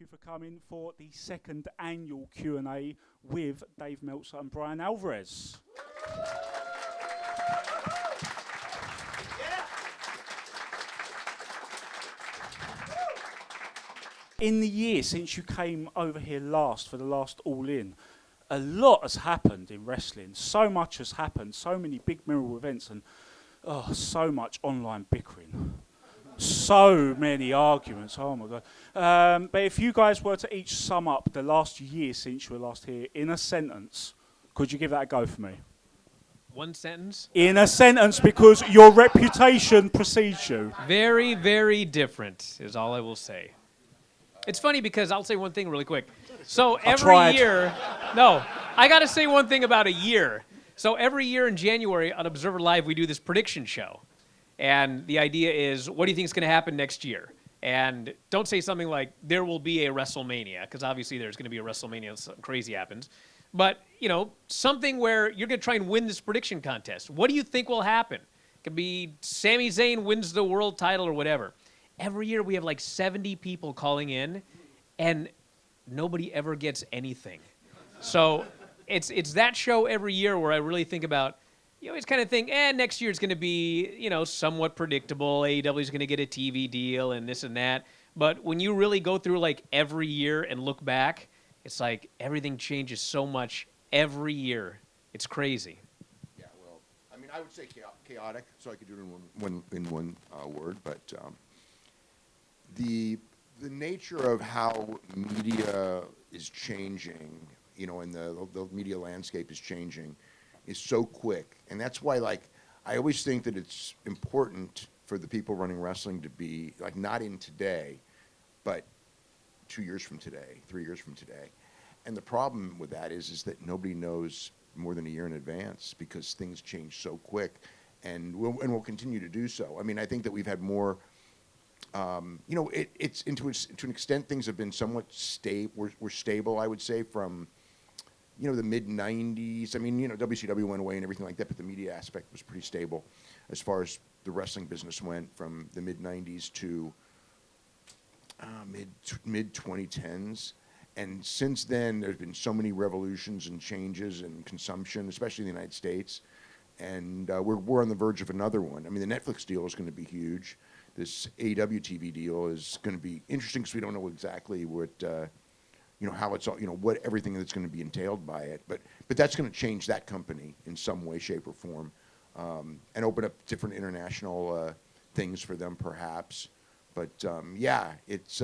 you for coming for the second annual Q&A with Dave Meltzer and Bryan Alvarez. In the year since you came over here last for the last All In, a lot has happened in wrestling. So much has happened, so many big memorable events, and so much online bickering. So many arguments, oh my God. But if you guys were to each sum up the last year since you were last here in a sentence, could you give that a go for me? One sentence? In a sentence, because your reputation precedes you. Very, very different is all I will say. It's funny because I'll say one thing really quick. So every year, I got to say one thing about a year. So every year in January on Observer Live, we do this prediction show. And the idea is, what do you think is going to happen next year? And don't say something like, there will be a WrestleMania, because obviously there's going to be a WrestleMania if something crazy happens. But, something where you're going to try and win this prediction contest. What do you think will happen? It could be Sami Zayn wins the world title or whatever. Every year we have like 70 people calling in, and nobody ever gets anything. So it's that show every year where I really think about, you always kind of think, next year it's going to be, somewhat predictable. AEW is going to get a TV deal and this and that. But when you really go through like every year and look back, it's like everything changes so much every year. It's crazy. Yeah, well, I mean, I would say chaotic, so I could do it in one word, but the nature of how media is changing, and the media landscape is changing, is so quick. And that's why, I always think that it's important for the people running wrestling to be, not in today, but 2 years from today, 3 years from today. And the problem with that is that nobody knows more than a year in advance because things change so quick, and we'll continue to do so. I mean, I think that we've had more. It's to an extent things have been somewhat were stable, I would say, from the mid '90s. I mean, WCW went away and everything like that, but the media aspect was pretty stable as far as the wrestling business went from the mid '90s to mid 2010s. And since then, there's been so many revolutions and changes in consumption, especially in the United States. And we're on the verge of another one. I mean, the Netflix deal is going to be huge. This AEW TV deal is going to be interesting because we don't know exactly what, how it's all, what everything that's going to be entailed by it. But that's going to change that company in some way, shape, or form, and open up different international things for them, perhaps. But it's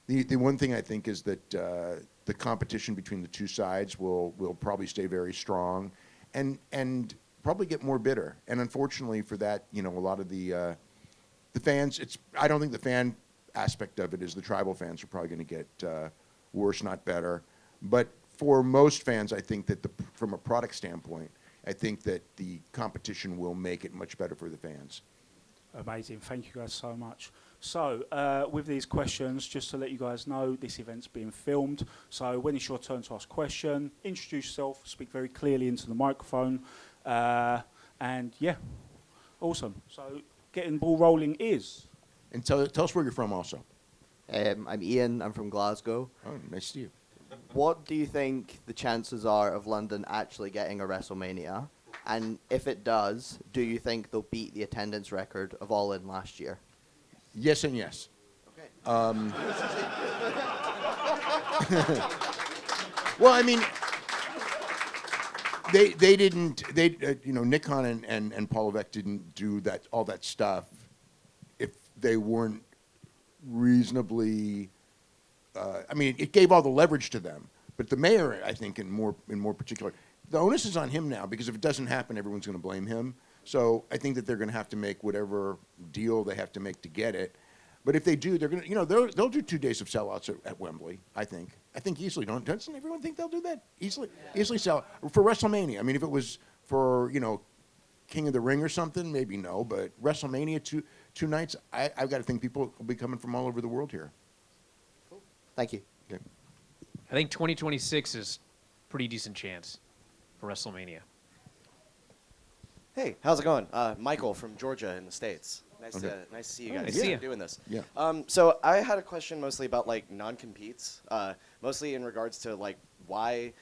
the one thing I think is that the competition between the two sides will probably stay very strong, and probably get more bitter. And unfortunately for that, a lot of the fans, I don't think the fan aspect of it is the tribal fans are probably going to get worse, not better. But for most fans, I think that from a product standpoint, I think that the competition will make it much better for the fans. Amazing. Thank you guys so much. So with these questions, just to let you guys know, this event's being filmed. So when it's your turn to ask a question, introduce yourself, speak very clearly into the microphone. And yeah, awesome. So getting ball rolling is. And tell us where you're from also. I'm Ian. I'm from Glasgow. Oh, nice to see you. What do you think the chances are of London actually getting a WrestleMania? And if it does, do you think they'll beat the attendance record of All In last year? Yes and yes. Okay. Well, I mean, they didn't. Nick Khan and Paul Levesque didn't do all that stuff if they weren't reasonably. I mean, it gave all the leverage to them, but the mayor, I think, in more particular, the onus is on him now because if it doesn't happen, everyone's going to blame him. So I think that they're going to have to make whatever deal they have to make to get it. But if they do, they're going to, they'll do 2 days of sellouts at Wembley. I think easily. Doesn't everyone think they'll do that easily sell for WrestleMania? I mean, if it was for King of the Ring or something, maybe no. But WrestleMania, two nights, I've got to think people will be coming from all over the world here. Cool. Thank you. Okay. I think 2026 is a pretty decent chance for WrestleMania. Hey, how's it going? Michael from Georgia in the States. Nice Okay. to see you Oh, guys. nice to see you. Doing this. Yeah. So I had a question mostly about like non-competes, mostly in regards to like why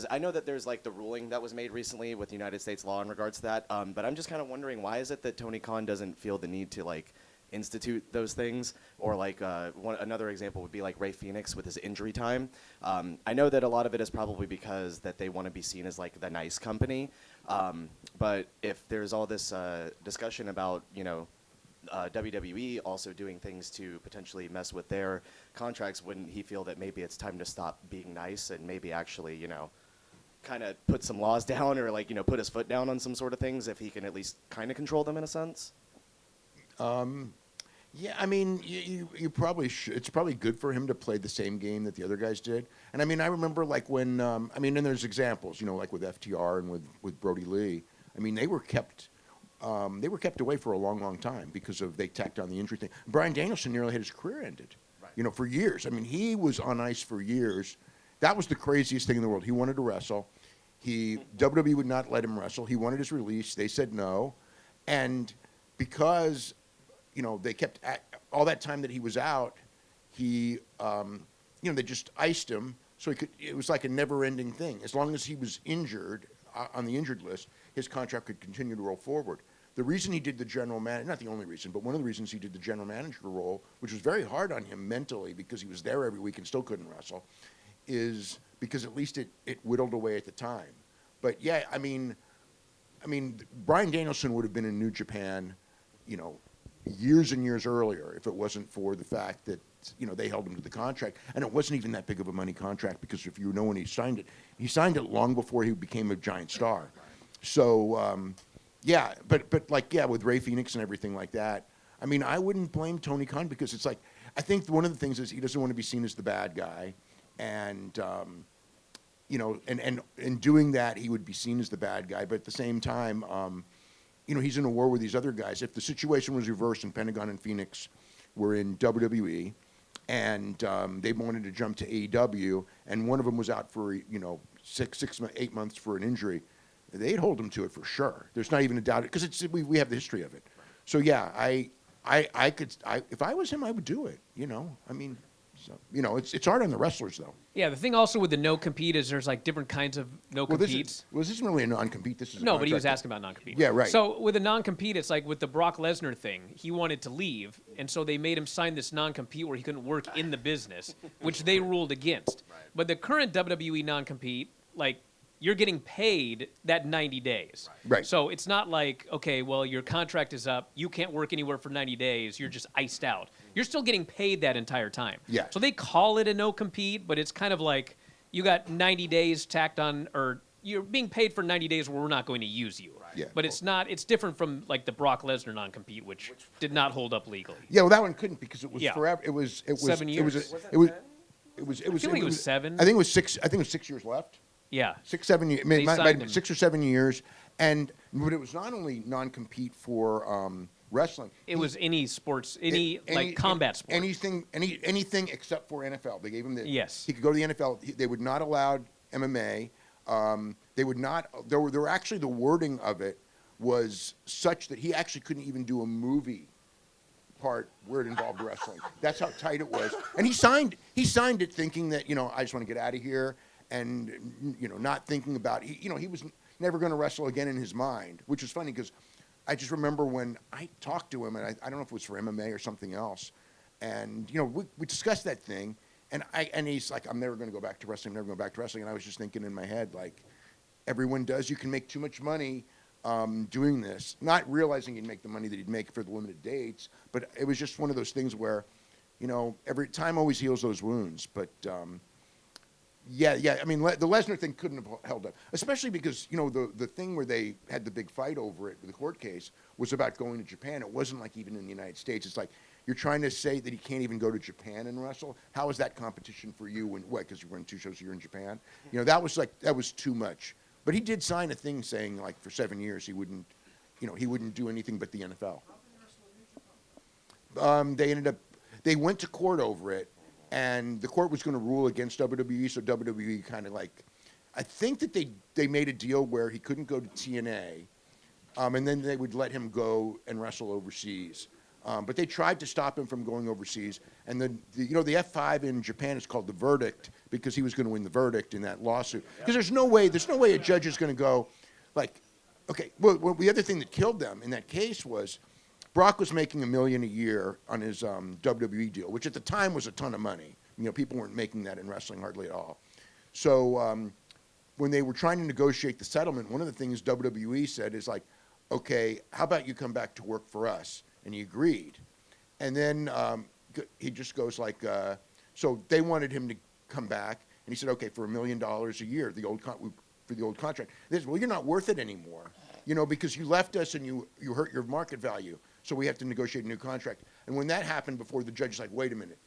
I know that there's like the ruling that was made recently with United States law in regards to that, but I'm just kind of wondering why is it that Tony Khan doesn't feel the need to like institute those things, or like another example would be like Ray Phoenix with his injury time. I know that a lot of it is probably because that they want to be seen as like the nice company, but if there's all this discussion about WWE also doing things to potentially mess with their contracts, wouldn't he feel that maybe it's time to stop being nice and maybe actually kind of put some laws down, or like put his foot down on some sort of things if he can at least kind of control them in a sense? Yeah, I mean, you probably should. It's probably good for him to play the same game that the other guys did. And I mean, I remember like when, and there's examples, like with FTR and with Brody Lee. I mean, they were kept away for a long, long time because they tacked on the injury thing. Bryan Danielson nearly had his career ended, for years. I mean, he was on ice for years. That was the craziest thing in the world. He wanted to wrestle. WWE would not let him wrestle. He wanted his release. They said no. And because they kept all that time that he was out, they just iced him so it was like a never-ending thing. As long as he was injured, on the injured list, his contract could continue to roll forward. The reason he did the general manager, not the only reason, but one of the reasons he did the general manager role, which was very hard on him mentally because he was there every week and still couldn't wrestle, is because at least it whittled away at the time. But yeah, I mean, Bryan Danielson would have been in New Japan, years and years earlier if it wasn't for the fact that they held him to the contract, and it wasn't even that big of a money contract because if you know when he signed it long before he became a giant star. So yeah, but like with Ray Phoenix and everything like that, I mean, I wouldn't blame Tony Khan because it's like I think one of the things is he doesn't want to be seen as the bad guy, and and in doing that he would be seen as the bad guy, but at the same time. He's in a war with these other guys. If the situation was reversed and Pentagon and Phoenix were in WWE and they wanted to jump to AEW and one of them was out for, 8 months for an injury, they'd hold him to it for sure. There's not even a doubt because we have the history of it. So yeah, I could if I was him, I would do it. I mean, so it's hard on the wrestlers though. Yeah, the thing also with the no-compete is there's like different kinds of no-competes. This isn't really a non-compete. This is No, but he was asking about non-compete. Yeah, right. So with a non-compete, it's like with the Brock Lesnar thing. He wanted to leave, and so they made him sign this non-compete where he couldn't work in the business, which they ruled against. But the current WWE non-compete, like, you're getting paid that 90 days. Right. So it's not like, okay, well, your contract is up. You can't work anywhere for 90 days. You're just iced out. You're still getting paid that entire time. Yeah. So they call it a no-compete, but it's kind of like you got 90 days tacked on, or you're being paid for 90 days where we're not going to use you. Yeah. But it's not. It's different from like the Brock Lesnar non-compete, which did not hold up legally. Yeah, well, that one couldn't because it was Yeah. forever. It was 7 years. It was I feel like it was 7. I think it was 6. I think it was 6 years left. Yeah. 6, 7 years. They signed him. 6 or 7 years, but it was not only non-compete for wrestling. It was any sports, any combat sport. Anything except for NFL. They gave him the. Yes. He could go to the NFL. They would not allow MMA. They would not. There were actually the wording of it was such that he actually couldn't even do a movie part where it involved wrestling. That's how tight it was. And he signed it thinking that I just want to get out of here, and not thinking about he was never going to wrestle again in his mind, which is funny because I just remember when I talked to him, and I don't know if it was for MMA or something else, and we discussed that thing, and he's like, I'm never going to go back to wrestling. I'm never going back to wrestling. And I was just thinking in my head, like, everyone does. You can make too much money doing this, not realizing he'd make the money that he'd make for the limited dates. But it was just one of those things where, every time always heals those wounds. But yeah. I mean, the Lesnar thing couldn't have held up, especially because the thing where they had the big fight over it, the court case, was about going to Japan. It wasn't like even in the United States. It's like you're trying to say that he can't even go to Japan and wrestle. How is that competition for you? When what? Because you were in 2 shows a year in Japan. That was too much. But he did sign a thing saying like for 7 years he wouldn't do anything but the NFL. They went to court over it. And the court was going to rule against WWE, so WWE kind of I think that they made a deal where he couldn't go to TNA, and then they would let him go and wrestle overseas. But they tried to stop him from going overseas. And the F5 in Japan is called the verdict because he was going to win the verdict in that lawsuit. Because there's no way a judge is going to go, like, okay. Well, the other thing that killed them in that case was Brock was making $1 million a year on his WWE deal, which at the time was a ton of money. People weren't making that in wrestling hardly at all. So when they were trying to negotiate the settlement, one of the things WWE said is like, okay, how about you come back to work for us? And he agreed. And then he just goes like, so they wanted him to come back, and he said, okay, for $1 million a year, for the old contract. They said, well, you're not worth it anymore, because you left us and you hurt your market value, so we have to negotiate a new contract. And when that happened before, the judge is like, wait a minute,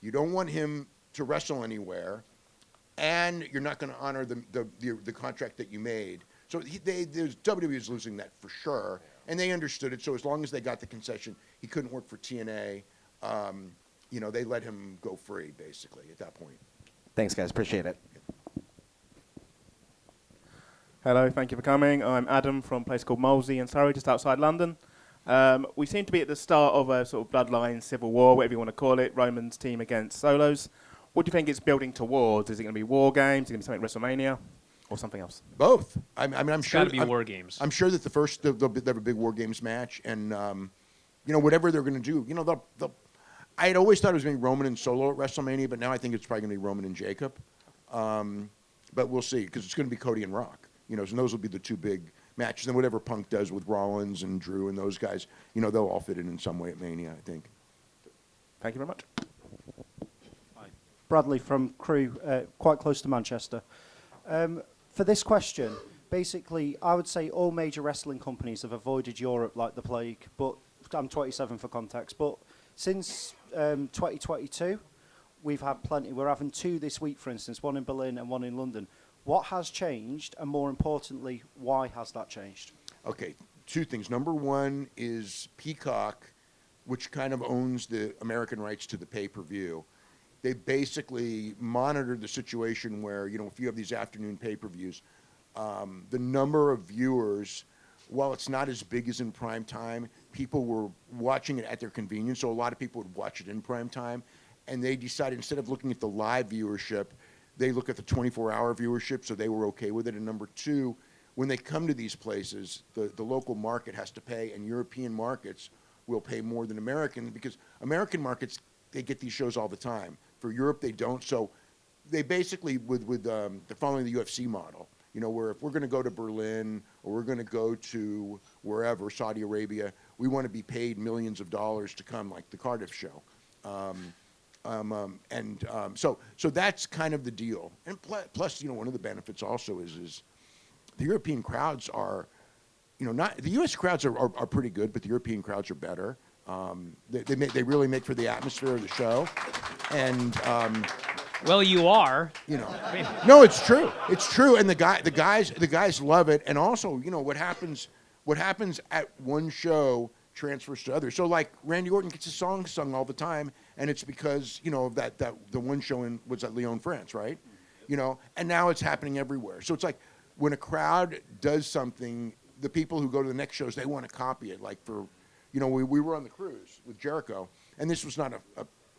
you don't want him to wrestle anywhere, and you're not going to honor the contract that you made. So WWE is losing that for sure, and they understood it. So as long as they got the concession, he couldn't work for TNA. They let him go free basically at that point. Thanks, guys. Appreciate it. Hello, thank you for coming. I'm Adam from a place called Molesey in Surrey, just outside London. We seem to be at the start of a sort of bloodline civil war, whatever you want to call it, Roman's team against Solos. What do you think it's building towards? Is it going to be War Games? Is it going to be something WrestleMania? Or something else? Both. I'm sure. It's got to be War Games. I'm sure that they'll have a big War Games match, and whatever they're going to do, they'll. I had always thought it was going to be Roman and Solo at WrestleMania, but now I think it's probably going to be Roman and Jacob. But we'll see, because it's going to be Cody and Rock. And those will be the two big matches. And whatever Punk does with Rollins and Drew and those guys, they'll all fit in some way at Mania, I think. Thank you very much. Bradley from Crewe, quite close to Manchester. For this question, basically, I would say all major wrestling companies have avoided Europe like the plague, but I'm 27 for context. But since 2022, we've had plenty. We're having 2 this week, for instance, one in Berlin and one in London. What has changed, and more importantly, why has that changed? Okay, 2 things. Number one is Peacock, which kind of owns the American rights to the pay-per-view. They basically monitored the situation where, if you have these afternoon pay-per-views, the number of viewers, while it's not as big as in prime time, people were watching it at their convenience. So a lot of people would watch it in prime time. And they decided, instead of looking at the live viewership, they look at the 24-hour viewership, so they were okay with it. And number 2, when they come to these places, the local market has to pay, and European markets will pay more than American, because American markets, they get these shows all the time. For Europe, they don't. So they basically, they're following the UFC model, where if we're going to go to Berlin or we're going to go to wherever, Saudi Arabia, we want to be paid millions of dollars to come, like the Cardiff show. So that's kind of the deal. And plus, one of the benefits also is the European crowds are, not the U.S. crowds are pretty good, but the European crowds are better. They really make for the atmosphere of the show, and Well, you are. No, it's true. It's true, and the guys love it, and also, what happens at one show transfers to others. So, like, Randy Orton gets his song sung all the time, and it's because that the one show was at Lyon, France, right? And now it's happening everywhere. So it's like when a crowd does something, the people who go to the next shows, they want to copy it. Like for we were on the cruise with Jericho, and this was not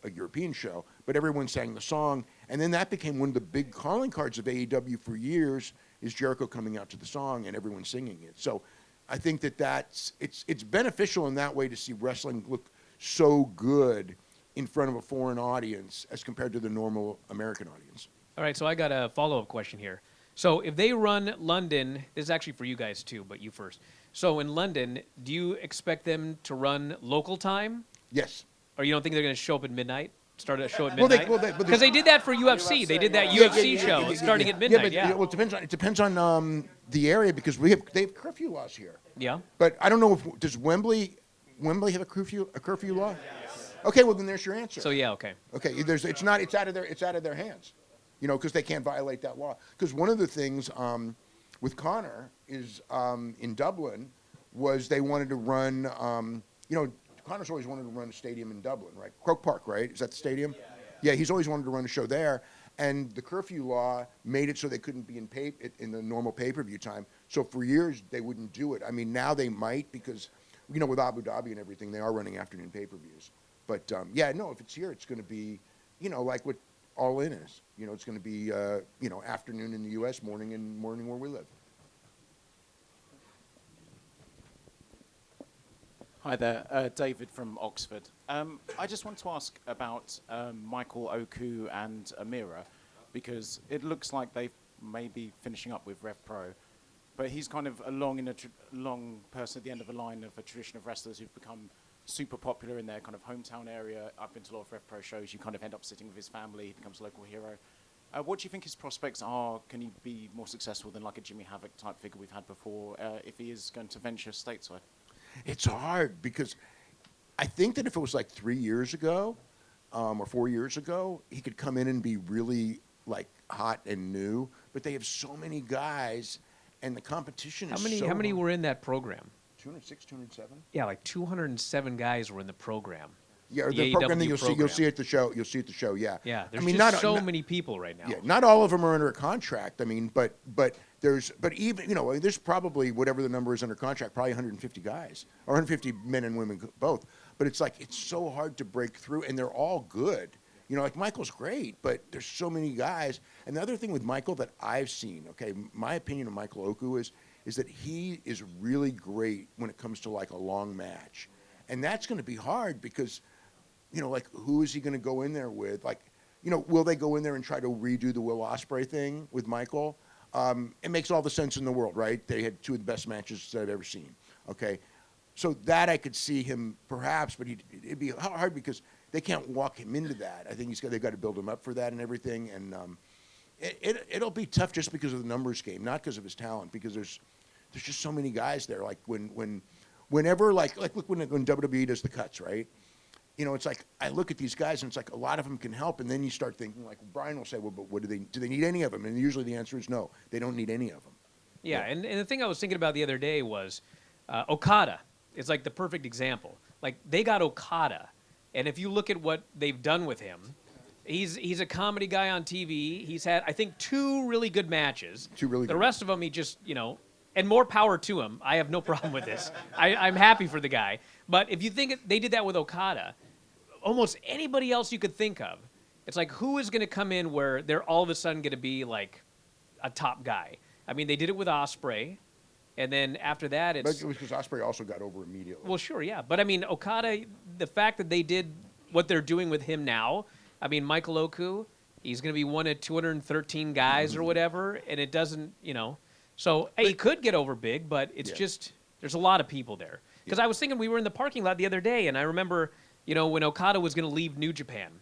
a European show, but everyone sang the song, and then that became one of the big calling cards of AEW for years, is Jericho coming out to the song and everyone singing it. So I think it's beneficial in that way to see wrestling look so good in front of a foreign audience as compared to the normal American audience. All right, so I got a follow-up question here. So if they run London, this is actually for you guys too, but you first. So in London, do you expect them to run local time? Yes. Or you don't think they're going to show up at midnight? Start a show at midnight? Because they did that for UFC. They did that UFC show starting at midnight. Well, it depends on the area, because they have curfew laws here. Yeah. But I don't know does Wembley have a curfew law? Yes. Okay, well then there's your answer. So yeah, okay. Okay, it's out of their hands, because they can't violate that law. Because one of the things with Conor is in Dublin was they wanted to run, Conor's always wanted to run a stadium in Dublin, right? Croke Park, right? Is that the stadium? Yeah, he's always wanted to run a show there. And the curfew law made it so they couldn't be in the normal pay-per-view time. So for years, they wouldn't do it. I mean, now they might, because with Abu Dhabi and everything, they are running afternoon pay-per-views. But yeah, no, if it's here, it's going to be, like what All In is. It's going to be, afternoon in the U.S., morning where we live. Hi there, David from Oxford. I just want to ask about Michael Oku and Amira, because it looks like they may be finishing up with Rev Pro, but he's kind of long person at the end of the line of a tradition of wrestlers who've become super popular in their kind of hometown area. I've been to a lot of Rev Pro shows. You kind of end up sitting with his family. He becomes a local hero. What do you think his prospects are? Can he be more successful than like a Jimmy Havoc type figure we've had before if he is going to venture stateside? It's hard because I think that if it was like 3 years ago or 4 years ago, he could come in and be really like hot and new. But they have so many guys, and the competition is so How many hard. were in that program? 206, 207? Yeah, like 207 guys were in the program. Yeah, The the program that AEW you'll program. see at the show. You'll see at the show. Yeah. Yeah, there's I mean, just so many people right now. Yeah, not all of them are under a contract. I mean, but even there's probably whatever the number is under contract, probably 150 guys or 150 men and women both. But it's like it's so hard to break through, and they're all good. Like Michael's great, but there's so many guys. And the other thing with Michael that I've seen, okay, my opinion of Michael Oku is that he is really great when it comes to like a long match, and that's going to be hard because. Like, who is he going to go in there with? Like, will they go in there and try to redo the Will Ospreay thing with Michael? It makes all the sense in the world, right? They had two of the best matches that I've ever seen, okay? So that I could see him perhaps, but it'd be hard because they can't walk him into that. I think they've got to build him up for that and everything, and it'll be tough just because of the numbers game, not because of his talent, because there's just so many guys there. Like, whenever, like look, when WWE does the cuts, right? It's like I look at these guys and it's like a lot of them can help, and then you start thinking like Bryan will say, well, but what do they need any of them? And usually the answer is no, they don't need any of them. Yeah, and the thing I was thinking about the other day was Okada. It's like the perfect example. Like they got Okada, and if you look at what they've done with him, he's a comedy guy on TV. He's had I think 2 really good matches. The rest of them he just and more power to him. I have no problem with this. I'm happy for the guy. But if you think they did that with Okada, almost anybody else you could think of, it's like who is going to come in where they're all of a sudden going to be like a top guy? I mean, they did it with Ospreay, and then after that, it's... But it was because Ospreay also got over immediately. Well, sure, yeah. But I mean, Okada, the fact that they did what they're doing with him now, I mean, Michael Oku, he's going to be one of 213 guys or whatever, and it doesn't, So he could get over big, but it's just there's a lot of people there. Because I was thinking we were in the parking lot the other day, and I remember, when Okada was going to leave New Japan,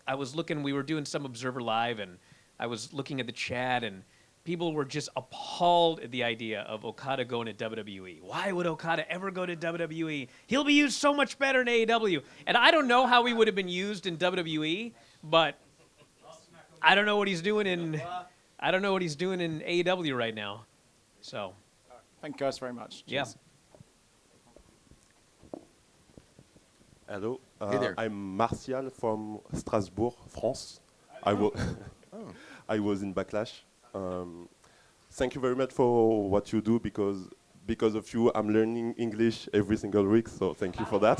I was looking. We were doing some Observer Live, and I was looking at the chat, and people were just appalled at the idea of Okada going to WWE. Why would Okada ever go to WWE? He'll be used so much better in AEW. And I don't know how he would have been used in WWE, but I don't know what he's doing in. I don't know what he's doing in AEW right now. So, thank you guys very much. Yeah. Cheers. Hello, Hey there. I'm Martial from Strasbourg, France. I was in Backlash. Thank you very much for what you do because of you, I'm learning English every single week. So thank you for that.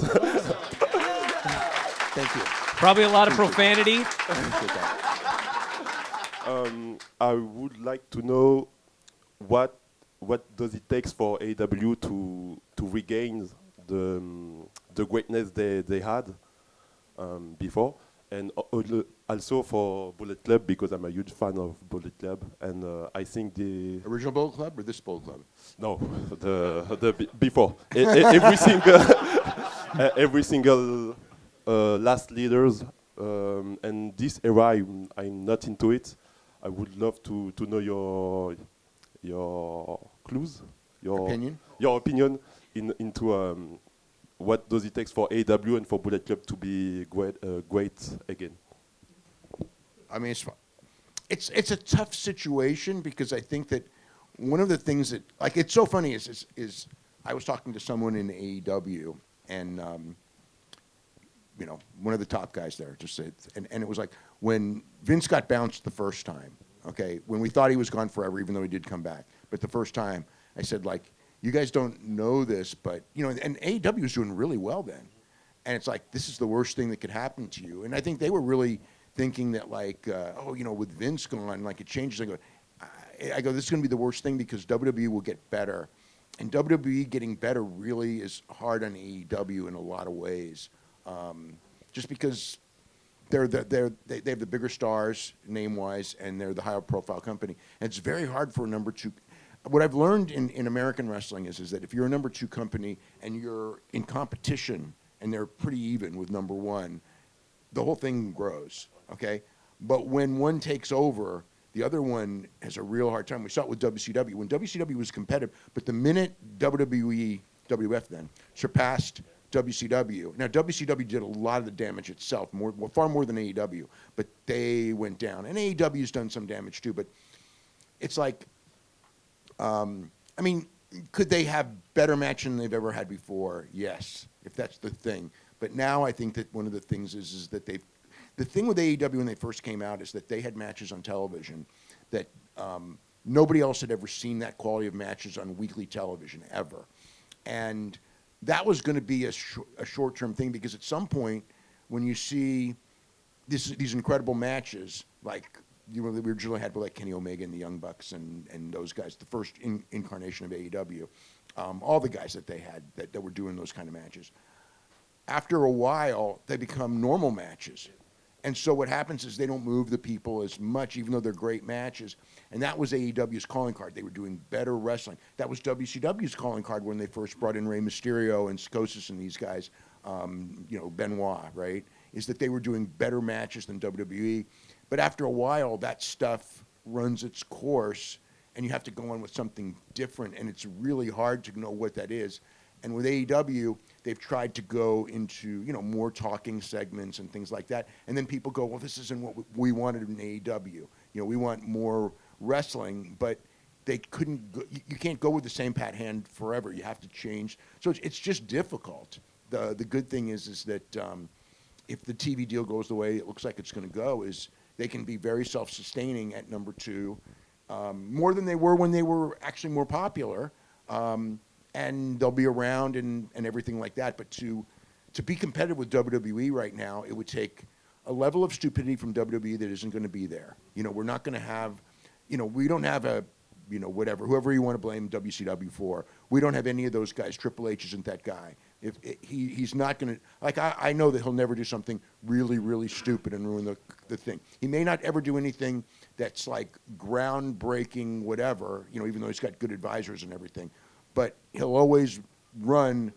Thank you. Probably a lot of profanity. I would like to know what does it take for AEW to regain the greatness they had before, and also for Bullet Club, because I'm a huge fan of Bullet Club, and I think the Original Bullet Club or this Bullet Club? no before every single every single last leaders, and this era I'm not into it. I would love to know your clues, your opinion into what does it take for AEW and for Bullet Club to be great again? I mean, it's a tough situation because I think that one of the things that it's so funny is I was talking to someone in AEW and one of the top guys there just said, and it was like when Vince got bounced the first time, okay, when we thought he was gone forever, even though he did come back, but the first time I said you guys don't know this, but, and AEW was doing really well then. And it's like, this is the worst thing that could happen to you. And I think they were really thinking that, like, with Vince gone, like, it changes. I go, this is going to be the worst thing because WWE will get better. And WWE getting better really is hard on AEW in a lot of ways. Just because they have the bigger stars, name-wise, and they're the higher-profile company. And it's very hard for a number two. What I've learned in American wrestling is that if you're a number two company and you're in competition and they're pretty even with number one, the whole thing grows, okay? But when one takes over, the other one has a real hard time. We saw it with WCW. When WCW was competitive, but the minute WWE, WF then, surpassed WCW. Now, WCW did a lot of the damage itself, far more than AEW, but they went down. And AEW's done some damage too, but it's like, could they have better match than they've ever had before? Yes, if that's the thing. But now I think that one of the things is that the thing with AEW when they first came out is that they had matches on television that nobody else had ever seen that quality of matches on weekly television ever. And that was going to be a short-term thing because at some point when you see these incredible matches, like we originally had with like Kenny Omega and the Young Bucks and those guys, the first incarnation of AEW, all the guys that they had that were doing those kind of matches. After a while, they become normal matches. And so what happens is they don't move the people as much, even though they're great matches. And that was AEW's calling card. They were doing better wrestling. That was WCW's calling card when they first brought in Rey Mysterio and Sikosis and these guys, Benoit, right? Is that they were doing better matches than WWE. But after a while, that stuff runs its course, and you have to go on with something different, and it's really hard to know what that is. And with AEW, they've tried to go into, more talking segments and things like that. And then people go, well, this isn't what we wanted in AEW. We want more wrestling, but they couldn't go, you can't go with the same pat hand forever. You have to change. So it's just difficult. The good thing is that if the TV deal goes the way it looks like it's going to go, is they can be very self-sustaining at number two, more than they were when they were actually more popular. And they'll be around and everything like that. But to be competitive with WWE right now, it would take a level of stupidity from WWE that isn't going to be there. We're not going to have, we don't have a, whoever you want to blame WCW for. We don't have any of those guys. Triple H isn't that guy. He's not going to, I know that he'll never do something really, really stupid and ruin the thing. He may not ever do anything that's like groundbreaking, whatever, even though he's got good advisors and everything. But he'll always run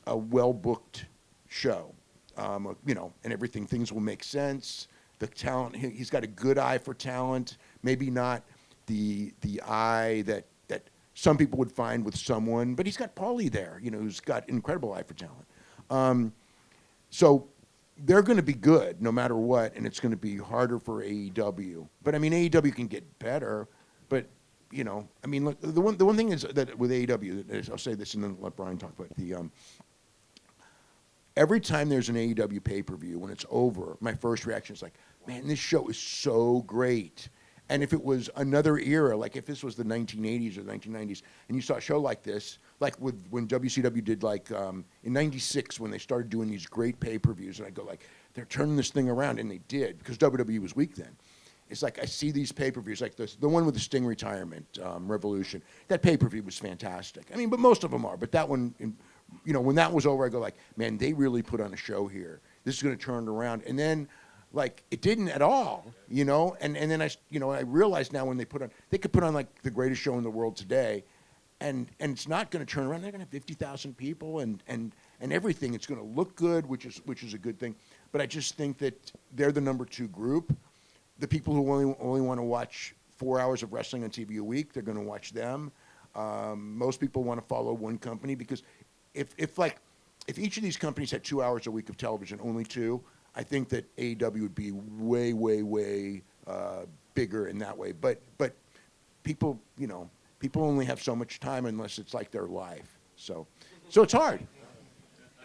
a well-booked show, and everything. Things will make sense. The talent, he's got a good eye for talent. Maybe not the eye that some people would find with someone, but he's got Paulie there, who's got incredible eye for talent. So they're going to be good no matter what, and it's going to be harder for AEW. But AEW can get better, but. Look, the one thing is that with AEW, I'll say this and then let Bryan talk about it. Every time there's an AEW pay-per-view, when it's over, my first reaction is like, man, this show is so great. And if it was another era, like if this was the 1980s or the 1990s, and you saw a show like this, like when WCW did in 96 when they started doing these great pay-per-views, and I go like, they're turning this thing around, and they did, because WWE was weak then. It's like I see these pay-per-views, like the one with the Sting retirement, Revolution. That pay-per-view was fantastic. But most of them are. But that one, when that was over, I go like, man, they really put on a show here. This is going to turn it around. And then, like, it didn't at all, And then I realized now when they could put on like the greatest show in the world today, and it's not going to turn around. They're going to have 50,000 people and everything. It's going to look good, which is a good thing. But I just think that they're the number two group. The people who only want to watch 4 hours of wrestling on TV a week, they're going to watch them. Most people want to follow one company because if each of these companies had 2 hours a week of television, only two, I think that AEW would be way, way, way bigger in that way. But people only have so much time unless it's like their life. So it's hard.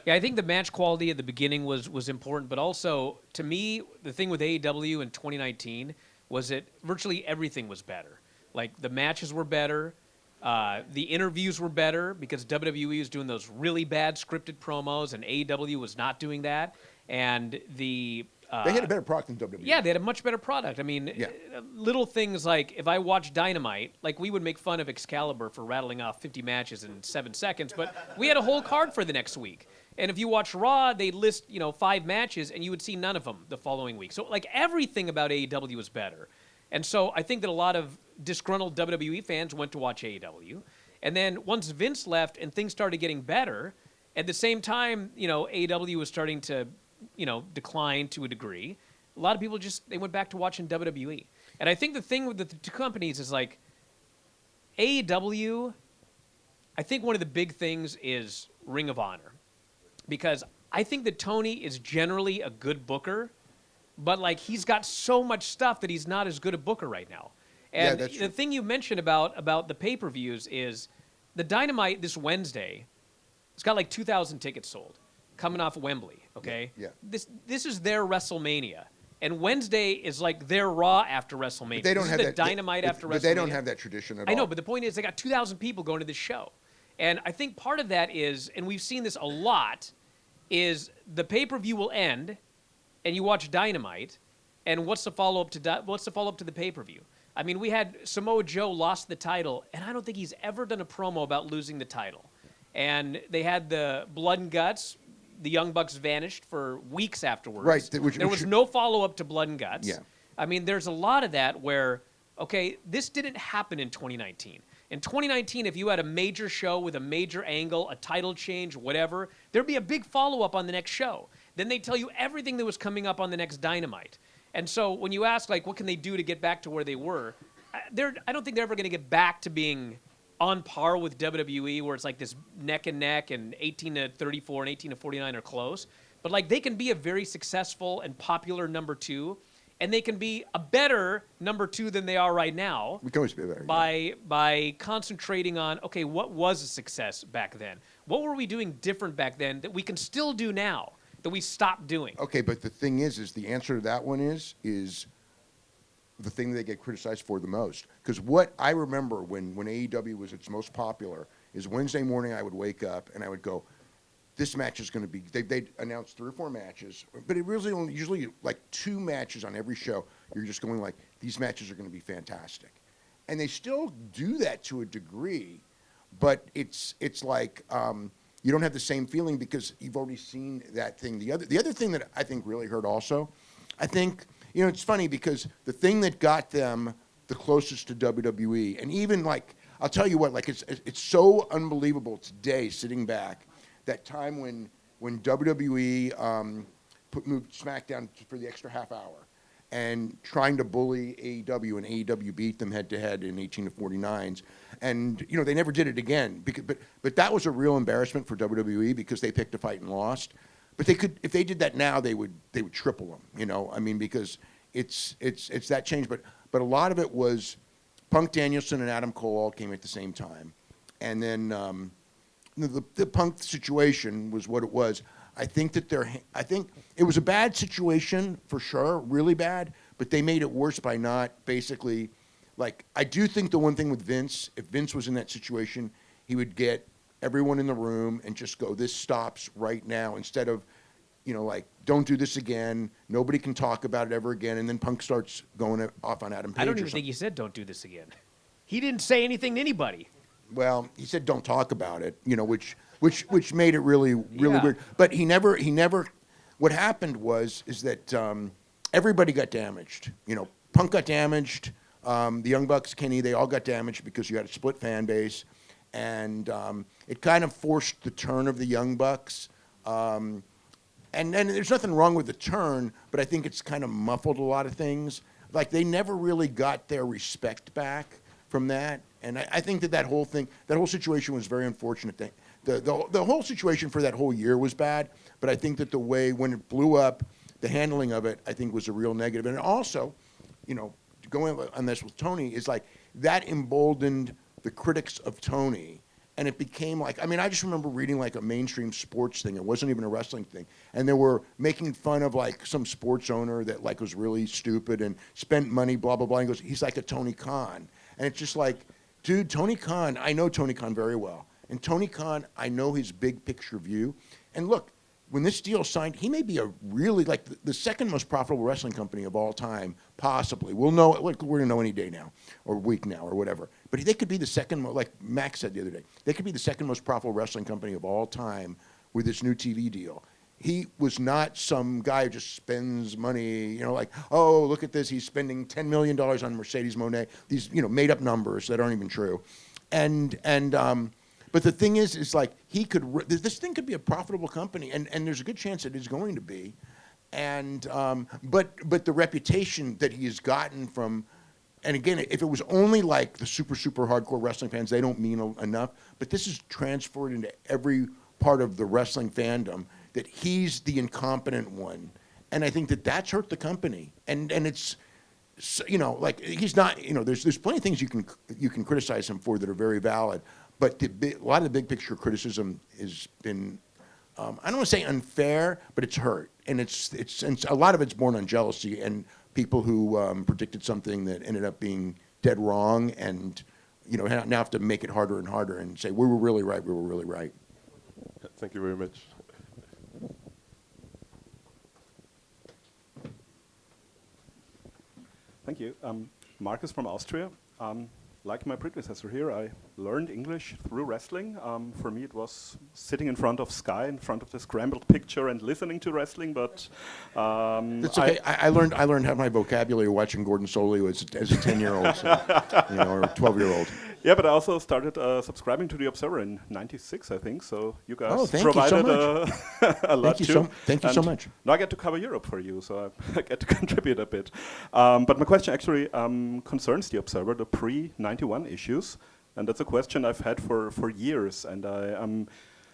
Yeah, I think the match quality at the beginning was important, but also, to me, the thing with AEW in 2019 was that virtually everything was better. Like, the matches were better, The interviews were better because WWE was doing those really bad scripted promos, and AEW was not doing that. And the They had a better product than WWE. yeah, they had a much better product. I mean, Yeah. little things like if I watch Dynamite, like we would make fun of Excalibur for rattling off 50 matches in 7 seconds, but we had a whole card for the next week. And if you watch Raw, they list 5 matches, and you would see none of them the following week. So like everything about AEW was better. And so I think that a lot of disgruntled WWE fans went to watch AEW. And then once Vince left and things started getting better, at the same time, AEW was starting to, decline to a degree. A lot of people they went back to watching WWE. And I think the thing with the two companies is like AEW, I think one of the big things is Ring of Honor. Because I think that Tony is generally a good booker, but like he's got so much stuff that he's not as good a booker right now. And that's the true. thing you mentioned about the pay-per-views is the Dynamite this Wednesday, it's got like 2,000 tickets sold coming off Wembley, okay? Yeah. This is their WrestleMania. And Wednesday is like their Raw after WrestleMania. But they don't this have is the that Dynamite but, after WrestleMania. But they don't have that tradition at all. I know, but the point is they got 2,000 people going to this show. And I think part of that is, and we've seen this a lot, is the pay-per-view will end, and you watch Dynamite, and what's the follow-up to the pay-per-view? I mean, we had Samoa Joe lost the title, and I don't think he's ever done a promo about losing the title. And they had the Blood and Guts. The Young Bucks vanished for weeks afterwards. Right, There was no follow-up to Blood and Guts. Yeah. I mean, there's a lot of that where, okay, this didn't happen in 2019. In 2019, if you had a major show with a major angle, a title change, whatever, there'd be a big follow-up on the next show. Then they tell you everything that was coming up on the next Dynamite. And so when you ask, like, what can they do to get back to where they were, I don't think they're ever going to get back to being on par with WWE, where it's like this neck and neck, and 18 to 34 and 18 to 49 are close. But like they can be a very successful and popular number 2, and they can be a better number 2 than they are right now. We can always be better. By concentrating on, okay, what was a success back then? What were we doing different back then that we can still do now that we stopped doing? Okay, but the thing is the answer to that one is the thing they get criticized for the most. Because what I remember when AEW was its most popular is Wednesday morning I would wake up and I would go, this match is going to be, they'd announce 3 or 4 matches, but it really only, usually like 2 matches on every show. You're just going like, these matches are going to be fantastic. And they still do that to a degree, but it's like you don't have the same feeling because you've already seen that thing. The other thing that I think really hurt also, I think, it's funny because the thing that got them the closest to WWE, and even like, I'll tell you what, like it's so unbelievable today sitting back, that time when WWE moved SmackDown for the extra half hour and trying to bully AEW, and AEW beat them head-to-head in 18 to 49s. And, they never did it again. But that was a real embarrassment for WWE because they picked a fight and lost. But they could, if they did that now, they would triple them, I mean, because it's that change. But a lot of it was Punk Danielson and Adam Cole all came at the same time. And then the Punk situation was what it was. I think it was a bad situation for sure, really bad, but they made it worse by not basically, like, I do think the one thing with Vince, if Vince was in that situation, he would get everyone in the room and just go, this stops right now, instead of, like, don't do this again, nobody can talk about it ever again, and then Punk starts going off on Adam Page. I don't even think he said don't do this again. He didn't say anything to anybody. Well, he said don't talk about it, which made it really Yeah. weird. But he never. What happened is that everybody got damaged. Punk got damaged. The Young Bucks, Kenny, they all got damaged because you had a split fan base, and it kind of forced the turn of the Young Bucks. And there's nothing wrong with the turn, but I think it's kind of muffled a lot of things. Like they never really got their respect back from that. And I think that whole situation was very unfortunate. The whole situation for that whole year was bad, but I think that the way when it blew up, the handling of it, I think was a real negative. And also, going on this with Tony, is like that emboldened the critics of Tony. And it became like, I mean, I just remember reading like a mainstream sports thing. It wasn't even a wrestling thing. And they were making fun of like some sports owner that like was really stupid and spent money, blah, blah, blah. And he's like a Tony Khan. And it's just like, Dude, Tony Khan, I know Tony Khan very well. And Tony Khan, I know his big picture view. And look, when this deal signed, he may be a really, like, the second most profitable wrestling company of all time, possibly. We'll know, we're going to know any day now, or week now, or whatever. But they could be the second, like Max said the other day, they could be the second most profitable wrestling company of all time with this new TV deal. He was not some guy who just spends money, you know, like, oh, look at this, he's spending $10 million on Mercedes Moné, these, you know, made-up numbers that aren't even true. But the thing is like, this thing could be a profitable company, and there's a good chance it is going to be. But the reputation that he has gotten from, and again, if it was only like the super hardcore wrestling fans, they don't mean enough, but this is transferred into every part of the wrestling fandom, that he's the incompetent one. And I think that that's hurt the company. And it's, you know, like, he's not, you know, there's plenty of things you can criticize him for that are very valid, but a lot of the big picture criticism has been, I don't want to say unfair, but it's hurt. And and a lot of it's born on jealousy and people who predicted something that ended up being dead wrong, and, you know, now have to make it harder and harder and say, we were really right, we were really right. Thank you very much. Thank you. Marcus from Austria. Like my predecessor here, I learned English through wrestling. For me, it was sitting in front of Sky, in front of the scrambled picture, and listening to wrestling. But that's okay. I learned how to have my vocabulary watching Gordon Soley as a 10-year-old, so, you know, or a 12-year-old. Yeah, but I also started subscribing to the Observer in '96, I think. So you guys you provided so a lot too. Thank you so much. Now I get to cover Europe for you, so I get to contribute a bit. But my question actually concerns the Observer, the pre-91 issues, and that's a question I've had for years. And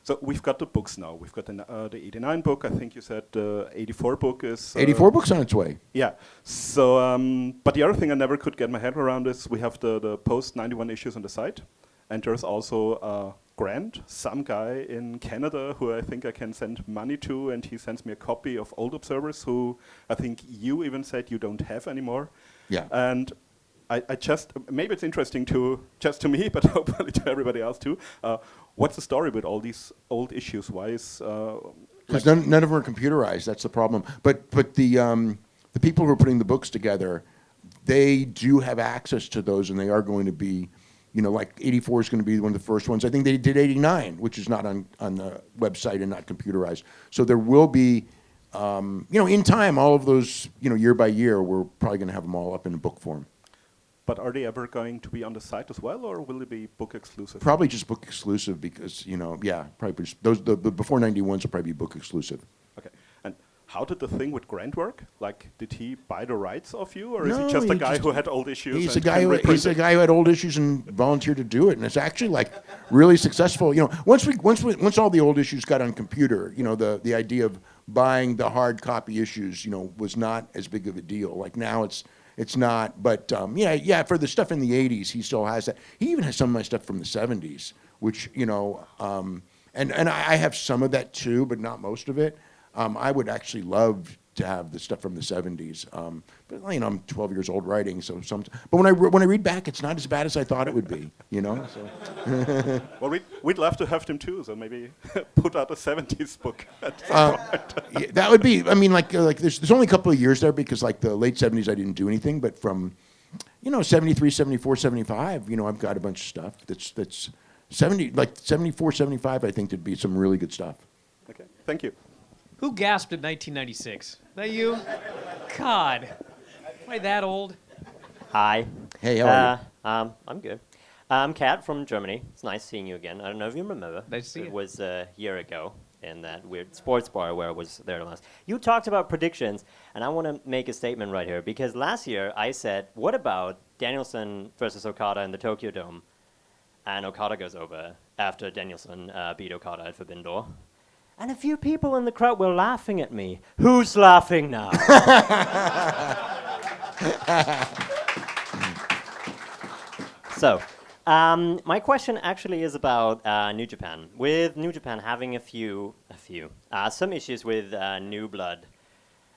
so we've got the books now. We've got the 89 book. I think you said the 84 book is... 84 books on its way. Yeah. So, but the other thing I never could get my head around is we have the post-91 issues on the site. And there's also Grant, some guy in Canada who I think I can send money to, and he sends me a copy of old Observers who I think you even said you don't have anymore. Yeah. And I just, maybe it's interesting just to me, but hopefully to everybody else too. What's the story with all these old issues? Why is... Because none of them are computerized, that's the problem. But the people who are putting the books together, they do have access to those, and they are going to be, you know, like 84 is going to be one of the first ones. I think they did 89, which is not on the website and not computerized. So there will be, you know, in time, all of those, you know, year by year, we're probably going to have them all up in book form. But are they ever going to be on the site as well, or will it be book exclusive? Probably just book exclusive because, you know, yeah, probably just, the before 91s will probably be book exclusive. Okay. And how did the thing with Grant work? Like, did he buy the rights of you, or is No, he just a he guy just- who had old issues? He's and a guy who had old issues and volunteered to do it, and it's actually like really successful. You know, once all the old issues got on computer, you know, the idea of buying the hard copy issues, you know, was not as big of a deal. Like now it's not, but yeah, for the stuff in the 80s, he still has that. He even has some of my stuff from the 70s, which, you know, and I have some of that too, but not most of it. I would actually love to have the stuff from the 70s, but you know, I'm 12 years old writing, so but when I read back, it's not as bad as I thought it would be, you know. So. Well, we'd love to have them too, so maybe put out a 70s book at some point. Yeah, that would be. I mean, like there's only a couple of years there because like the late 70s I didn't do anything, but from, you know, 73, 74, 75, you know, I've got a bunch of stuff that's 70, like 74, 75. I think there'd be some really good stuff. Okay, thank you. Who gasped at 1996? That you? God. Am I that old? Hi. Hey, how are you? I'm good. I'm Kat from Germany. It's nice seeing you again. I don't know if you remember. Nice to see you. It was a year ago in that weird sports bar where I was there last. You talked about predictions, and I want to make a statement right here because last year I said, what about Danielson versus Okada in the Tokyo Dome? And Okada goes over after Danielson beat Okada at Forbidden Door. And a few people in the crowd were laughing at me. Who's laughing now? So, my question actually is about New Japan. With New Japan having some issues with new blood,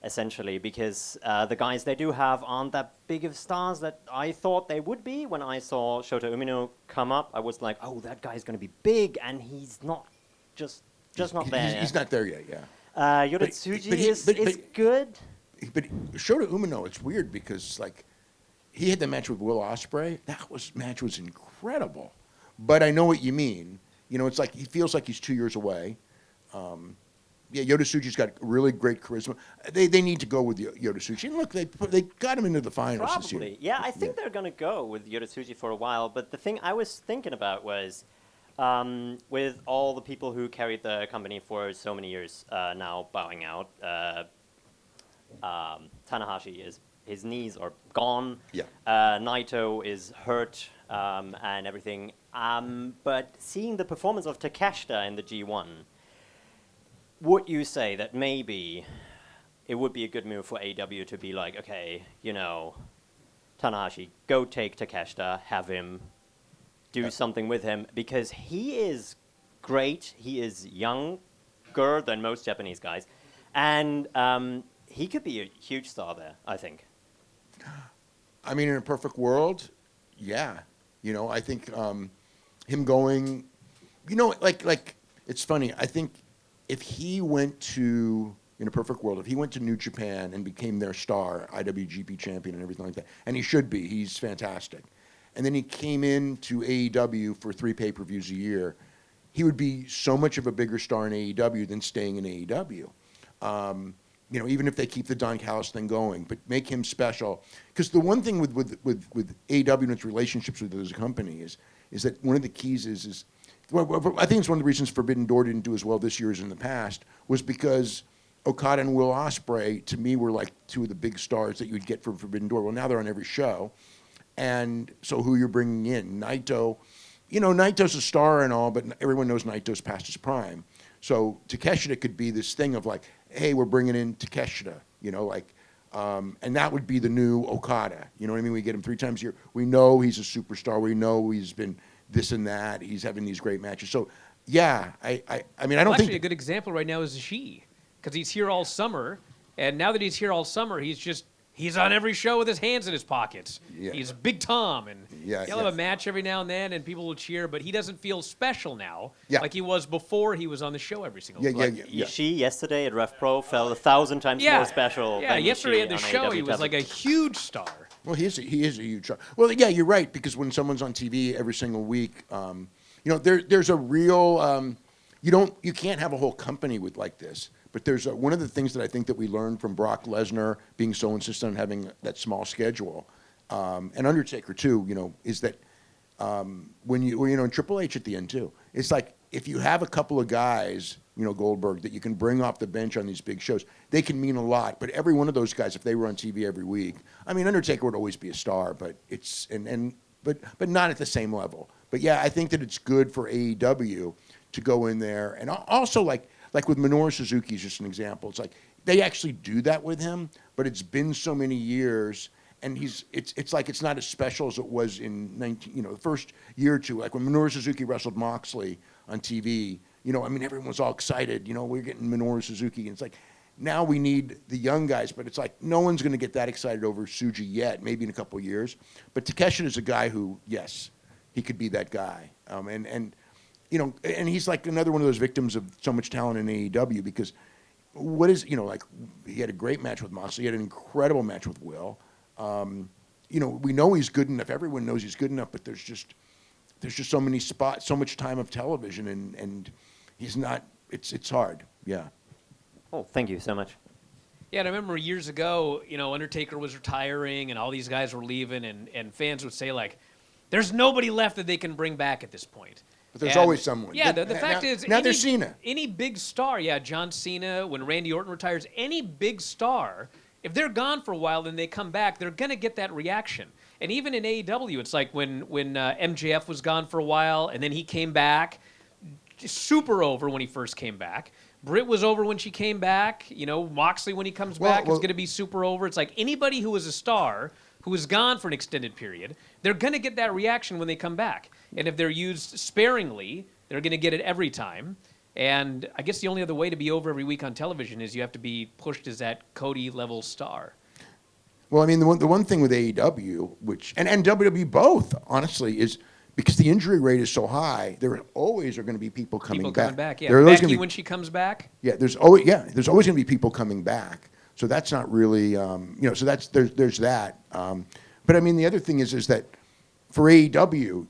essentially, because the guys they do have aren't that big of stars that I thought they would be. When I saw Shota Umino come up, I was like, oh, that guy's going to be big, and he's not just not there. He's not there yet, yeah. Yoritsuji but is good. But Shota Umino, it's weird because like he had the match with Will Ospreay. Match was incredible. But I know what you mean. You know, it's like he feels like he's 2 years away. Yoritsuji's got really great charisma. They need to go with Yoritsuji. And look, they got him into the finals this year. Probably. Yeah, I think they're going to go with Yoritsuji for a while. But the thing I was thinking about was with all the people who carried the company for so many years now bowing out, Tanahashi his knees are gone. Yeah. Naito is hurt and everything. But seeing the performance of Takeshita in the G1, would you say that maybe it would be a good move for AEW to be like, okay, you know, Tanahashi, go take Takeshita, have him do something with him, because he is great. He is younger than most Japanese guys, and he could be a huge star there, I think. I mean, in a perfect world, yeah. You know, I think him going, you know, like it's funny. I think if he went to, in a perfect world, if he went to New Japan and became their star, IWGP champion and everything like that, and he should be, he's fantastic. And then he came into AEW for 3 pay-per-views a year, he would be so much of a bigger star in AEW than staying in AEW. You know, even if they keep the Don Callis thing going, but make him special. Because the one thing with AEW and its relationships with as a company is that one of the keys is well, I think it's one of the reasons Forbidden Door didn't do as well this year as in the past, was because Okada and Will Ospreay, to me, were like 2 of the big stars that you'd get from Forbidden Door. Well, now they're on every show. And so who you're bringing in? Naito. You know, Naito's a star and all, but everyone knows Naito's past his prime. So Takeshita could be this thing of like, hey, we're bringing in Takeshita, you know, like, and that would be the new Okada. You know what I mean? We get him 3 times a year. We know he's a superstar. We know he's been this and that. He's having these great matches. So, yeah, I mean, I don't think... Actually, a good example right now is Ishii, because he's here all summer, and now that he's here all summer, he's on every show with his hands in his pockets. Yeah. He's Big Tom, and Yeah, he'll have a match every now and then, and people will cheer, but he doesn't feel special now Yeah. like he was before he was on the show every single Yeah, week. yeah. Ishii yesterday at Rev Pro felt 1,000 times more special. Yeah, than yesterday Ishii at the on show, AEW he was like a huge star. Well, he is a huge star. Well, yeah, you're right, because when someone's on TV every single week, you know, there's a real... you can't have a whole company with like this. But there's one of the things that I think that we learned from Brock Lesnar being so insistent on having that small schedule, and Undertaker too, you know, is that when you know, and Triple H at the end too, it's like if you have a couple of guys, you know, Goldberg, that you can bring off the bench on these big shows, they can mean a lot. But every one of those guys, if they were on TV every week, I mean, Undertaker would always be a star, but it's but not at the same level. But yeah, I think that it's good for AEW to go in there, and also like with Minoru Suzuki is just an example. It's like they actually do that with him, but it's been so many years, and it's like it's not as special as it was in the first year or two. Like when Minoru Suzuki wrestled Moxley on TV, you know, I mean, everyone was all excited. You know, we're getting Minoru Suzuki, and it's like now we need the young guys, but it's like no one's going to get that excited over Suji yet. Maybe in a couple of years, but Takeshita is a guy who, yes, he could be that guy, and. You know, and he's like another one of those victims of so much talent in AEW because like he had a great match with Moxley, he had an incredible match with Will. You know, we know he's good enough. Everyone knows he's good enough, but there's just so many spots, so much time of television, and he's not. It's hard. Yeah. Oh, thank you so much. Yeah, and I remember years ago, you know, Undertaker was retiring, and all these guys were leaving, and fans would say like, "There's nobody left that they can bring back at this point." But there's always someone. Yeah, the fact is... Now there's Cena. Any big star, John Cena, when Randy Orton retires, any big star, if they're gone for a while and they come back, they're going to get that reaction. And even in AEW, it's like when MJF was gone for a while and then he came back, super over when he first came back. Britt was over when she came back. You know, Moxley, when he comes back, is going to be super over. It's like anybody who was a star who is gone for an extended period, they're going to get that reaction when they come back. And if they're used sparingly, they're going to get it every time. And I guess the only other way to be over every week on television is you have to be pushed as that Cody level star. Well, I mean, the one thing with AEW, and WWE both, honestly, is because the injury rate is so high, there always are going to be people coming back. Yeah. There are always Becky, gonna be, when she comes back. yeah, there's always going to be people coming back. So that's not really, so there's that. But I mean, the other thing is that for AEW,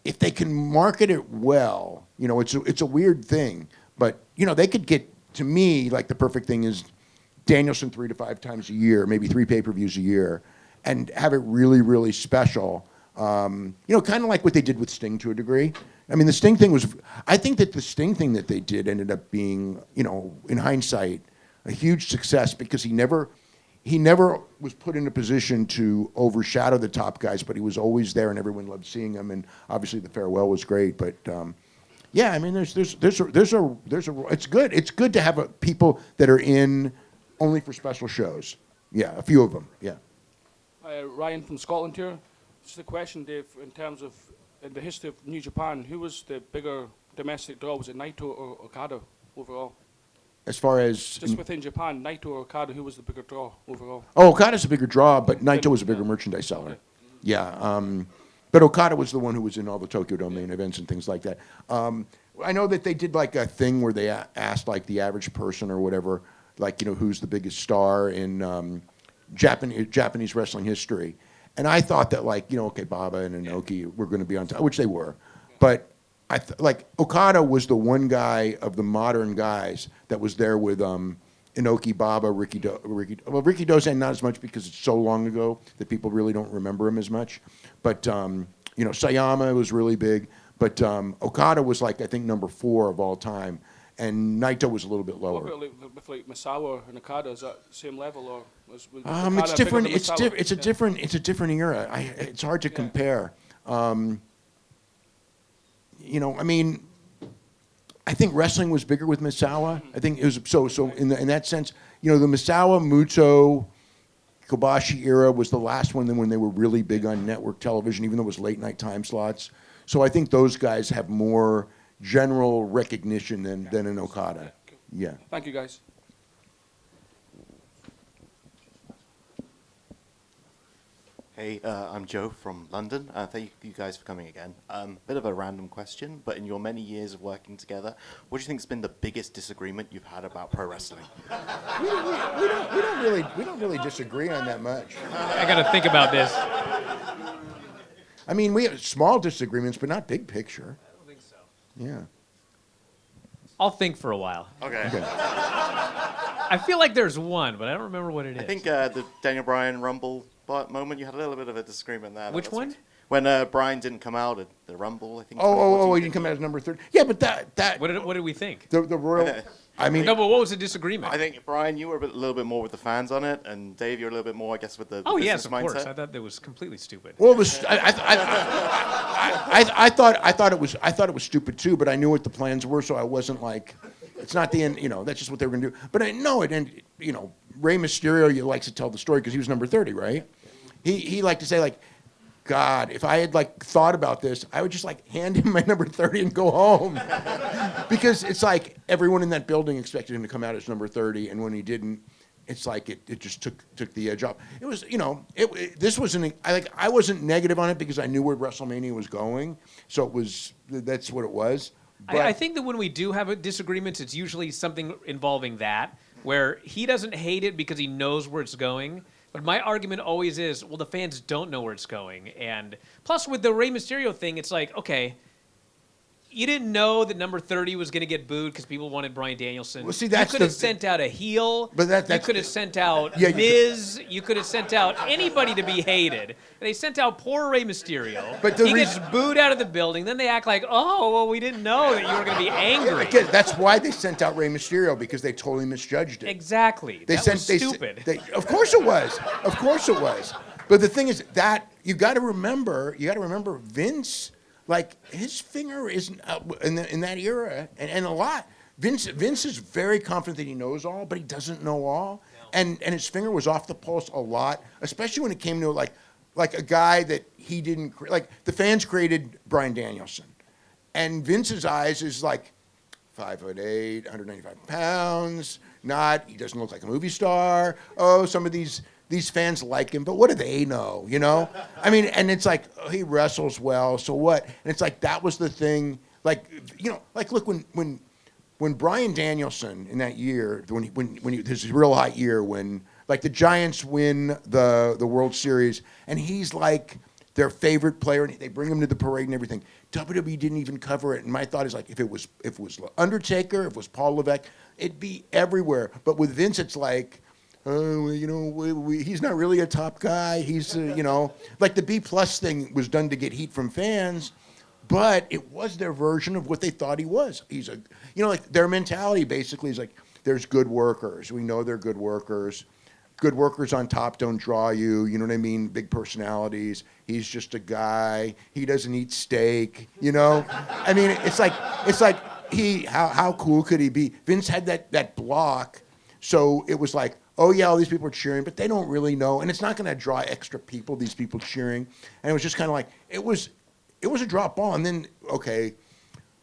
if they can market it well, it's a weird thing, but they could get, to me, like the perfect thing is Danielson 3 to 5 times a year, maybe 3 pay-per-views a year, and have it really, really special. Kind of like what they did with Sting to a degree. I mean, the Sting thing I think that the Sting thing that they did ended up being, in hindsight, a huge success because he never was put in a position to overshadow the top guys, but he was always there and everyone loved seeing him. And obviously the farewell was great, but yeah, I mean, it's good. It's good to have people that are in only for special shows. Yeah, a few of them. Yeah. Ryan from Scotland here. Just a question, Dave, in terms of in the history of New Japan, who was the bigger domestic draw? Was it Naito or Okada overall? As far as just within Japan, Naito or Okada, who was the bigger draw overall? Oh, Okada's a bigger draw, but Naito was a bigger merchandise seller. Okay. Yeah, but Okada was the one who was in all the Tokyo Dome main events and things like that. I know that they did like a thing where they asked like the average person or whatever, like who's the biggest star in Japanese wrestling history, and I thought that okay, Baba and Inoki were going to be on top, which they were, but like Okada was the one guy of the modern guys that was there with Inoki, Baba, Ricky Dozan not as much because it's so long ago that people really don't remember him as much, but Sayama was really big, but Okada was like I think number 4 of all time, and Naito was a little bit lower. What about with like Misawa and Okada? Is that same level or? It's different. It's a different era. It's hard to compare. I mean, I think wrestling was bigger with Misawa. I think it was so in that sense. The Misawa, Muto, Kobashi era was the last one when they were really big on network television, even though it was late night time slots. So I think those guys have more general recognition than an Okada. Yeah. Thank you, guys. Hey, I'm Joe from London. Thank you guys for coming again. Bit of a random question, but in your many years of working together, what do you think has been the biggest disagreement you've had about pro wrestling? We don't really disagree on that much. I got to think about this. I mean, we have small disagreements, but not big picture. I don't think so. Yeah. I'll think for a while. Okay. I feel like there's one, but I don't remember what it is. I think the Daniel Bryan Rumble moment, you had a little bit of a disagreement there. Which one? When Bryan didn't come out at the Rumble, I think. He didn't come out as number 30. Yeah, but that. What did we think? The Royal. I mean. No, but what was the disagreement? I think Bryan, you were a little bit more with the fans on it, and Dave, you're a little bit more, I guess, with the oh business yes, of mindset. course. I thought that was completely stupid. Well, it was. I thought it was stupid too, but I knew what the plans were, so I wasn't like. It's not the end, that's just what they were going to do. But I know it, and Rey Mysterio, likes to tell the story because he was number 30, right? He liked to say like, God, if I had like thought about this, I would just like hand him my number 30 and go home, because it's like everyone in that building expected him to come out as number 30, and when he didn't, it's like it just took the edge off. It was this wasn't I wasn't negative on it because I knew where WrestleMania was going, so that's what it was. I think that when we do have disagreements, it's usually something involving that, where he doesn't hate it because he knows where it's going. But my argument always is, well, the fans don't know where it's going. And plus with the Rey Mysterio thing, it's like, okay, you didn't know that number 30 was going to get booed because people wanted Bryan Danielson. Well, see, you that's could have sent out a heel. But you could have sent out Miz. You could have sent out anybody to be hated. And they sent out poor Rey Mysterio. But he gets booed out of the building. Then they act like, oh, well, we didn't know that you were going to be angry. Again, that's why they sent out Rey Mysterio, because they totally misjudged it. Exactly. That was stupid. Of course it was. Of course it was. But the thing is that you got to remember Vince. Like, his finger isn't in that era, and a lot. Vince is very confident that he knows all, but he doesn't know all. No. And his finger was off the pulse a lot, especially when it came to like a guy that he didn't like. The fans created Bryan Danielson, And Vince's eyes is like 5'8", 195 pounds. He doesn't look like a movie star. Oh, some of these fans like him, but what do they know? You know, I mean, and it's like he wrestles well, so what? And it's like that was the thing. Like look when Bryan Danielson in that year, when his real hot year, when like the Giants win the World Series, and he's like their favorite player, and they bring him to the parade and everything. WWE didn't even cover it, and my thought is like if it was Undertaker, if it was Paul Levesque, it'd be everywhere. But with Vince, it's like, he's not really a top guy. He's like the B+ thing was done to get heat from fans. But it was their version of what they thought he was. He's like their mentality basically is like, there's good workers. We know they're good workers. Good workers on top don't draw you. You know what I mean? Big personalities. He's just a guy. He doesn't eat steak. You know? I mean, it's like how cool could he be? Vince had that block, so it was like, oh yeah, all these people are cheering, but they don't really know, and it's not going to draw extra people. These people cheering, and it was just kind of like it was a drop ball, and then, okay,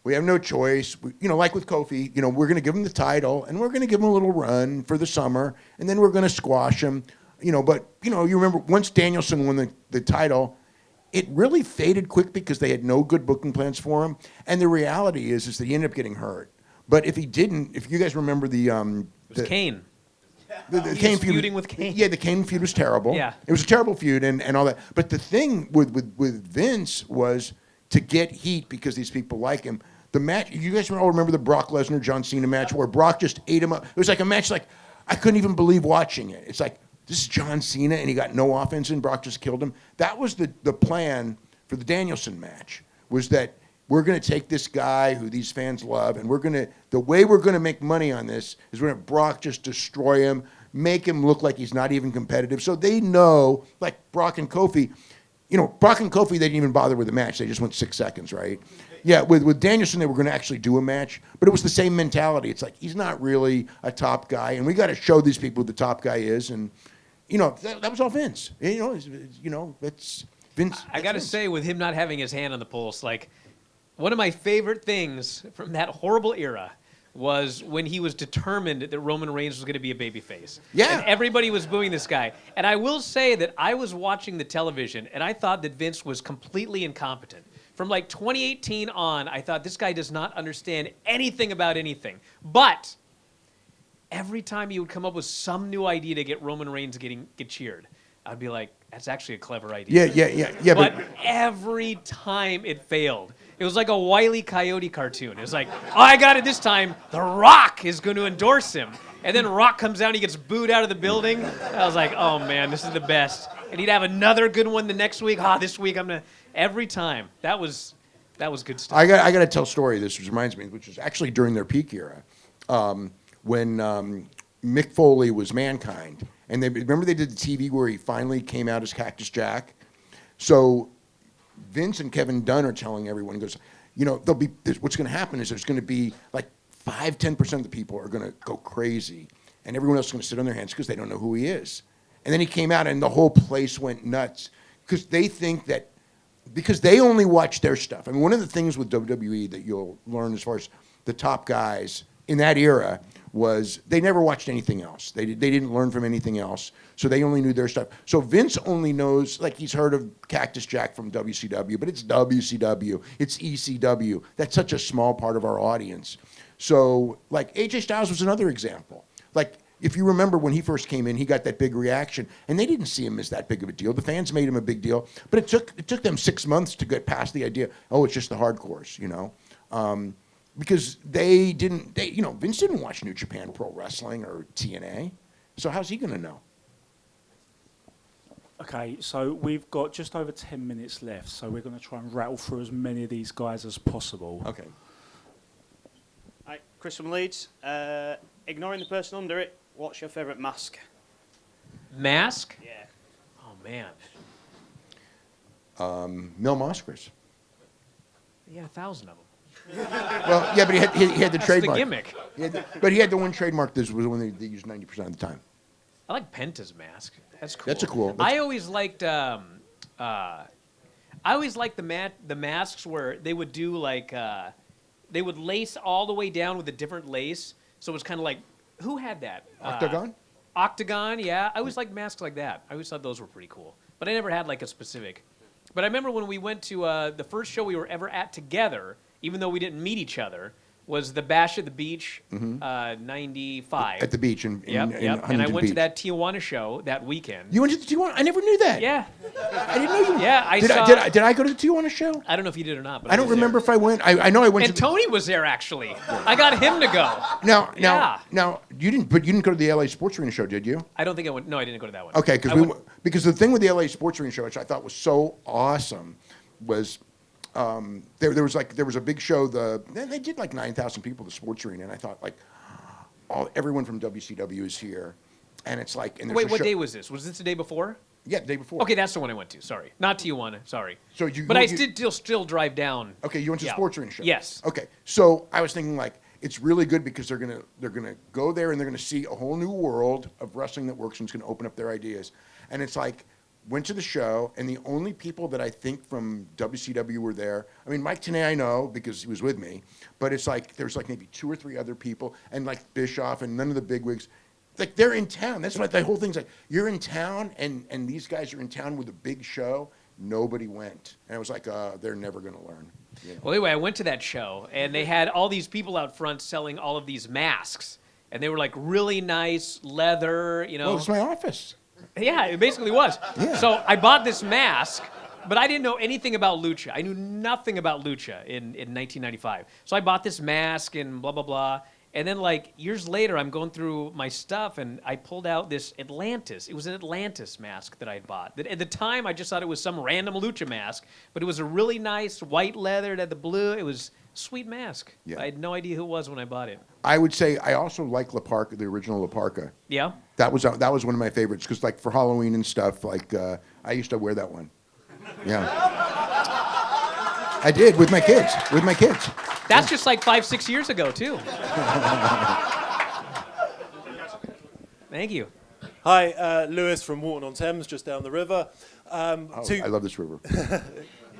we have no choice. Like with Kofi, we're going to give him the title, and we're going to give him a little run for the summer, and then we're going to squash him. But, you remember, once Danielson won the title, it really faded quick because they had no good booking plans for him, and the reality is that he ended up getting hurt. But if he didn't, if you guys remember it was Kane. The Kane feud, feuding with Kane. Yeah, the Kane feud was terrible. Yeah. It was a terrible feud and all that. But the thing with Vince was to get heat because these people like him. The match, you guys all remember the Brock Lesnar-John Cena match where Brock just ate him up? It was like a match like, I couldn't even believe watching it. It's like, this is John Cena and he got no offense and Brock just killed him. That was the plan for the Danielson match, was that we're going to take this guy who these fans love, and the way we're going to make money on this is we're going to Brock just destroy him, make him look like he's not even competitive. So they know, like Brock and Kofi, Brock and Kofi, they didn't even bother with the match. They just went 6 seconds, right? Yeah, with Danielson, they were going to actually do a match, but it was the same mentality. It's like, he's not really a top guy, and we got to show these people who the top guy is, and, that was all Vince. It's Vince. I got to say, with him not having his hand on the pulse, like, one of my favorite things from that horrible era was when he was determined that Roman Reigns was going to be a babyface. Yeah. And everybody was booing this guy. And I will say that I was watching the television, and I thought that Vince was completely incompetent. From like 2018 on, I thought this guy does not understand anything about anything. But every time he would come up with some new idea to get Roman Reigns get cheered, I'd be like, that's actually a clever idea. Yeah. But every time it failed. It was like a Wile E. Coyote cartoon. It was like, oh, I got it this time. The Rock is going to endorse him. And then Rock comes out and he gets booed out of the building. I was like, oh, man, this is the best. And he'd have another good one the next week. This week I'm going to... Every time. That was good stuff. I got to tell a story. This reminds me, which was actually during their peak era, when Mick Foley was Mankind. And remember they did the TV where he finally came out as Cactus Jack? So Vince and Kevin Dunn are telling everyone, he goes, what's going to happen is there's going to be like 5-10% of the people are going to go crazy, and everyone else is going to sit on their hands because they don't know who he is. And then he came out, and the whole place went nuts because they think that because they only watch their stuff. I mean, one of the things with WWE that you'll learn as far as the top guys in that era was they never watched anything else. They didn't learn from anything else, so they only knew their stuff. So Vince only knows, like he's heard of Cactus Jack from WCW, but it's WCW, it's ECW. That's such a small part of our audience. So, like, AJ Styles was another example. Like, if you remember when he first came in, he got that big reaction, and they didn't see him as that big of a deal. The fans made him a big deal, but it took them 6 months to get past the idea, it's just the hardcores, because Vince didn't watch New Japan Pro Wrestling or TNA, so how's he going to know? Okay, so we've got just over 10 minutes left, so we're going to try and rattle through as many of these guys as possible. Okay. Hi, Chris from Leeds. Ignoring the person under it, what's your favourite mask? Mask? Yeah. Oh, man. Mil Moscris. He had 1,000 of them. Well, yeah, but he had the That's trademark. the gimmick. But he had the one trademark that was the one they used 90% of the time. I like Penta's mask. That's cool. That's a cool. I always liked. I I always liked the masks where they would do like they would lace all the way down with a different lace, so it was kind of like who had that? Octagon? Octagon, yeah. I always liked masks like that. I always thought those were pretty cool, but I never had like a specific. But I remember when we went to the first show we were ever at together, even though we didn't meet each other, was the Bash at the Beach, 95. At the beach in Yep. And I Huntington went Beach. to that Tijuana show that weekend. You went to the Tijuana? I never knew that. Yeah. I didn't know you. Yeah, Did I go to the Tijuana show? I don't know if you did or not, but I don't was remember there. if I went. I know I went And to. Tony was there actually. I got him to go. Now you didn't. But you didn't go to the LA Sports Arena show, did you? I don't think I went. No, I didn't go to that one. Okay, I because the thing with the LA Sports Arena show, which I thought was so awesome, was there was a big show. They did like 9,000 people at the Sports Arena, and I thought like, everyone from WCW is here, and it's like. And Wait, what day was this? Was this the day before? Yeah, the day before. Okay, that's the one I went to. Sorry, not Tijuana. Sorry. So But I did still drive down. Okay, you went to the Sports Arena show. Yes. Okay, so I was thinking like it's really good because they're gonna go there and they're gonna see a whole new world of wrestling that works and it's gonna open up their ideas, and it's like. Went to the show, and the only people that I think from WCW were there. I mean, Mike Tenay I know because he was with me, but it's like there's like maybe 2 or 3 other people, and like Bischoff and none of the bigwigs. Like they're in town. That's what the whole thing's like. You're in town, and these guys are in town with a big show. Nobody went, and I was like, they're never gonna learn. You know? Well, anyway, I went to that show, and they had all these people out front selling all of these masks, and they were like really nice leather, you know. Well, it's my office. Yeah, it basically was. Yeah. So I bought this mask, but I didn't know anything about lucha. I knew nothing about lucha in 1995. So I bought this mask and blah, blah, blah. And then like years later, I'm going through my stuff and I pulled out this Atlantis. It was an Atlantis mask that I had bought. At the time, I just thought it was some random lucha mask, but it was a really nice white leather. It had the blue. It was a sweet mask. Yeah. I had no idea who it was when I bought it. I would say I also like La Parka, the original La Parka. Yeah? That was one of my favorites because like for Halloween and stuff, like I used to wear that one. Yeah. I did with my kids. That's just like 5-6 years ago, too. Thank you. Hi, Lewis from Walton-on-Thames, just down the river. I love this river.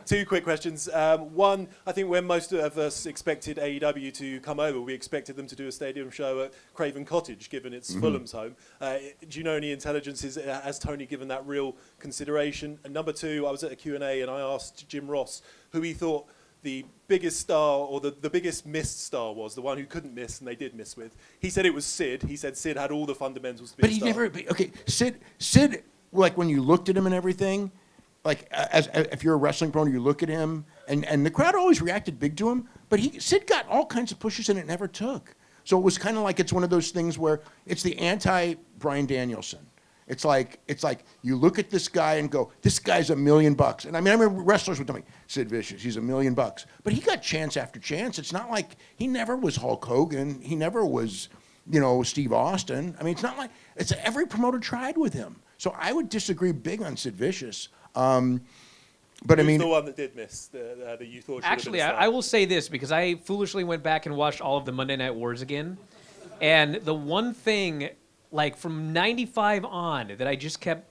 2 quick questions. One, I think when most of us expected AEW to come over, we expected them to do a stadium show at Craven Cottage, given it's Fulham's home. Do you know any intelligence? Has Tony given that real consideration? And number 2, I was at a Q&A and I asked Jim Ross who he thought the biggest star or the biggest missed star was, the one who couldn't miss and they did miss with. He said it was Sid. He said Sid had all the fundamentals to be a star. Sid, like when you looked at him and everything, like as if you're a wrestling pro and you look at him, and the crowd always reacted big to him, but Sid got all kinds of pushes and it never took. So it was kind of like it's one of those things where it's the anti-Bryan Danielson. It's like you look at this guy and go, this guy's $1 million. And I mean, I remember wrestlers would tell me, Sid Vicious, he's $1 million. But he got chance after chance. It's not like he never was Hulk Hogan. He never was, Steve Austin. I mean, it's not like every promoter tried with him. So I would disagree big on Sid Vicious. But I mean, the one that did miss that you thought should Actually, have been a I star? will say this because I foolishly went back and watched all of the Monday Night Wars again. And the one thing, like from 95 on, that I just kept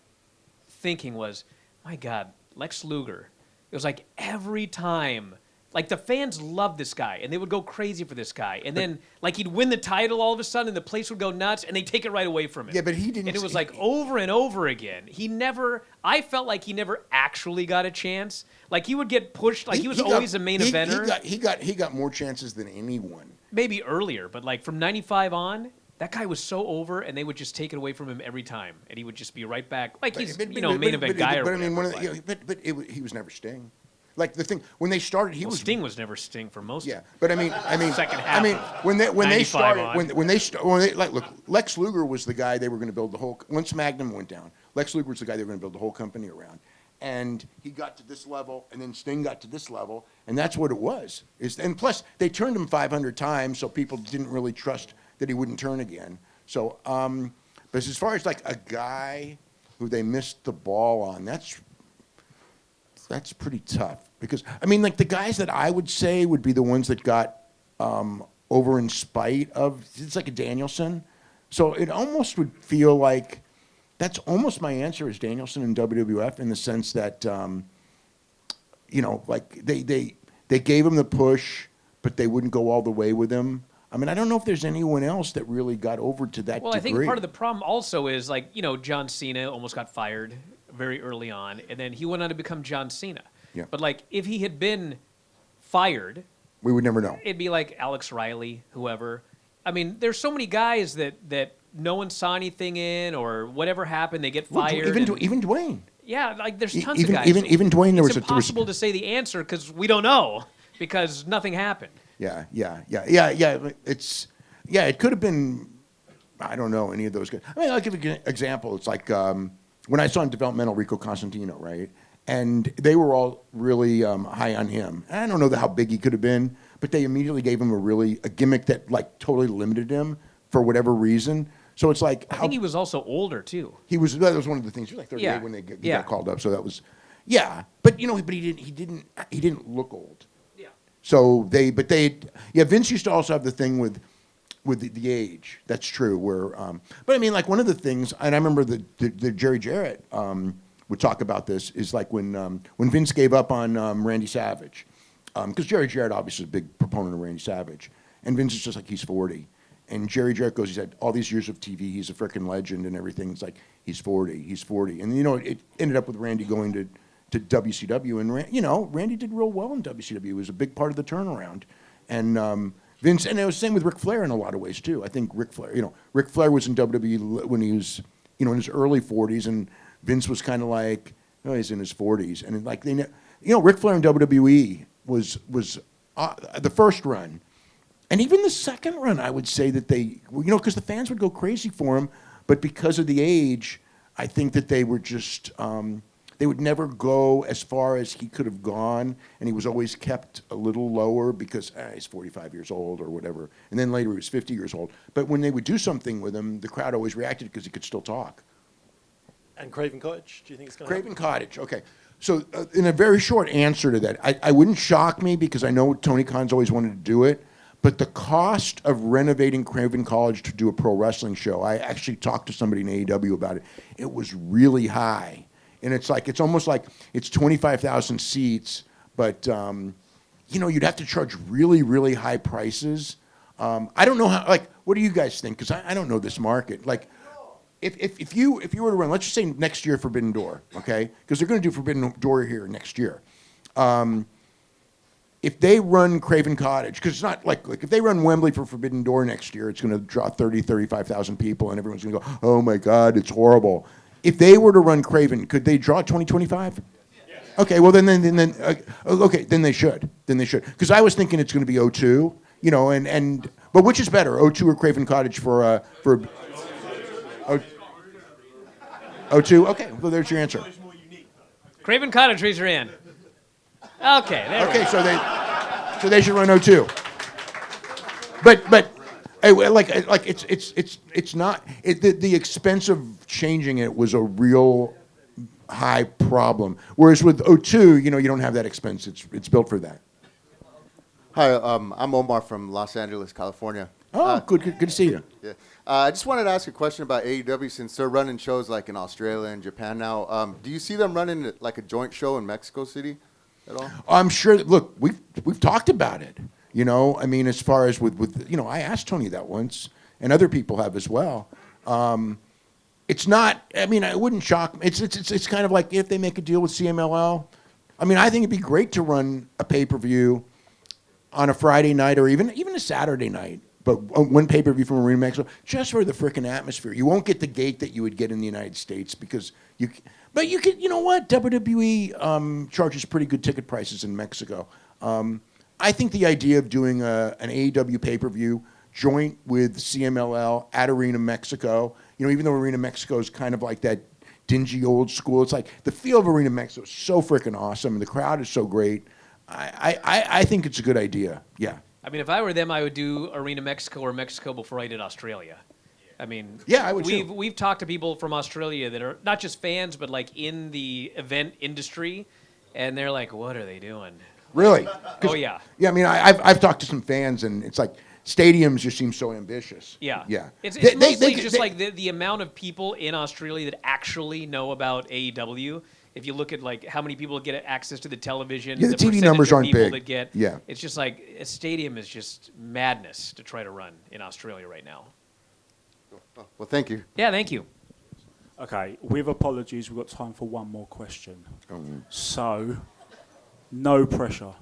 thinking was, my God, Lex Luger. It was like every time, like the fans loved this guy and they would go crazy for this guy. And then like he'd win the title all of a sudden and the place would go nuts and they'd take it right away from him. Yeah, but he didn't. And it was like over and over again. I felt like he never actually got a chance. Like he would get pushed, like he was always a main eventer. He got more chances than anyone. Maybe earlier, but like from 95 on, that guy was so over, and they would just take it away from him every time, and he would just be right back. Like he's main event guy or whatever. He was never Sting. Like the thing when they started, Sting was never Sting for most. Yeah, but I mean, second half. I mean, when they started, on. look, Lex Luger was the guy they were going to build the whole. Once Magnum went down, Lex Luger was the guy they were going to build the whole company around. And he got to this level, and then Sting got to this level, and that's what it was. And plus, they turned him 500 times, so people didn't really trust that he wouldn't turn again. So, but as far as like a guy who they missed the ball on, that's pretty tough. Because I mean, like the guys that I would say would be the ones that got over in spite of. It's like a Danielson. So it almost would feel like. That's almost my answer is Danielson and WWF in the sense that, like they gave him the push, but they wouldn't go all the way with him. I mean, I don't know if there's anyone else that really got over to that Well, degree. I think part of the problem also is John Cena almost got fired very early on, and then he went on to become John Cena. Yeah. But if he had been fired, we would never know. It'd be like Alex Riley, whoever. I mean, there's so many guys that no one saw anything in, or whatever happened, they get fired. Even Dwayne. Yeah, there's tons of guys. Even Dwayne, it's impossible to say the answer because we don't know because nothing happened. Yeah. It could have been. I don't know any of those guys. I mean, I'll give you an example. It's like when I saw in developmental Rico Constantino, right? And they were all really high on him. I don't know how big he could have been, but they immediately gave him a gimmick that totally limited him for whatever reason. So it's like I think he was also older too. That was one of the things. He was like 38 when he got called up. So that was, but he didn't look old. Yeah. So Vince used to also have the thing with the age. That's true. Where, but I mean, one of the things, and I remember the Jerry Jarrett would talk about this is when Vince gave up on Randy Savage, because Jerry Jarrett obviously is a big proponent of Randy Savage, and Vince is just he's 40. And Jerry Jarrett goes, he said, all these years of TV, he's a freaking legend and everything. It's he's 40. And, it ended up with Randy going to WCW. And, Randy did real well in WCW. He was a big part of the turnaround. And Vince, and it was the same with Ric Flair in a lot of ways, too. I think Ric Flair was in WWE when he was, in his early 40s. And Vince was kind of he's in his 40s. And, Ric Flair in WWE was the first run. And even the second run, I would say that they, because the fans would go crazy for him, but because of the age, I think that they were just, they would never go as far as he could have gone, and he was always kept a little lower because he's 45 years old or whatever. And then later he was 50 years old. But when they would do something with him, the crowd always reacted because he could still talk. And Craven Cottage, do you think it's going to Craven Cottage, okay. So in a very short answer to that, I wouldn't shock me because I know Tony Khan's always wanted to do it. But the cost of renovating Craven College to do a pro wrestling show, I actually talked to somebody in AEW about it. It was really high. And it's almost like it's 25,000 seats, but, you'd have to charge really, really high prices. I don't know how, what do you guys think? Because I don't know this market. If you were to run, let's just say next year Forbidden Door, okay? Because they're going to do Forbidden Door here next year. If they run Craven Cottage, because it's not if they run Wembley for Forbidden Door next year, it's going to draw 35,000 people, and everyone's going to go, oh my God, it's horrible. If they were to run Craven, could they draw 2025? Yes. Okay, well then they should. Because I was thinking it's going to be O2, but which is better, O2 or Craven Cottage for O2? Okay, well there's your answer. Craven Cottage, raise your hand. Okay, there we go. So they should run O2. But it's not the expense of changing it was a real high problem. Whereas with O2, you don't have that expense. It's built for that. Hi, I'm Omar from Los Angeles, California. Oh, good to see you. Yeah. I just wanted to ask a question about AEW since they're running shows in Australia and Japan now. Do you see them running a joint show in Mexico City? At all? I'm sure. Look, we've talked about it. I mean, as far as with I asked Tony that once, and other people have as well. It's not. I mean, it wouldn't shock me. It's kind of like if they make a deal with CMLL. I mean, I think it'd be great to run a pay-per-view on a Friday night or even a Saturday night, but one pay-per-view from Arena Mexico just for the frickin' atmosphere. You won't get the gate that you would get in the United States because you. But you could, what? WWE charges pretty good ticket prices in Mexico. I think the idea of doing an AEW pay-per-view joint with CMLL at Arena Mexico, even though Arena Mexico is kind of like that dingy old school, it's the feel of Arena Mexico is so freaking awesome, and the crowd is so great. I think it's a good idea. Yeah. I mean, if I were them, I would do Arena Mexico or Mexico before I did Australia. I mean, yeah, I would we've talked to people from Australia that are not just fans, but in the event industry, and they're like, "What are they doing?" Really? Oh yeah. Yeah, I mean, I've talked to some fans, and it's stadiums just seem so ambitious. Yeah. Yeah. It's mostly just the amount of people in Australia that actually know about AEW if you look at like how many people get access to the television, Yeah, the TV percentage numbers of aren't people big. that get, Yeah. it's just like a stadium is just madness to try to run in Australia right now. Well, thank you. Yeah, thank you. Okay, with apologies, we've got time for one more question. So, no pressure.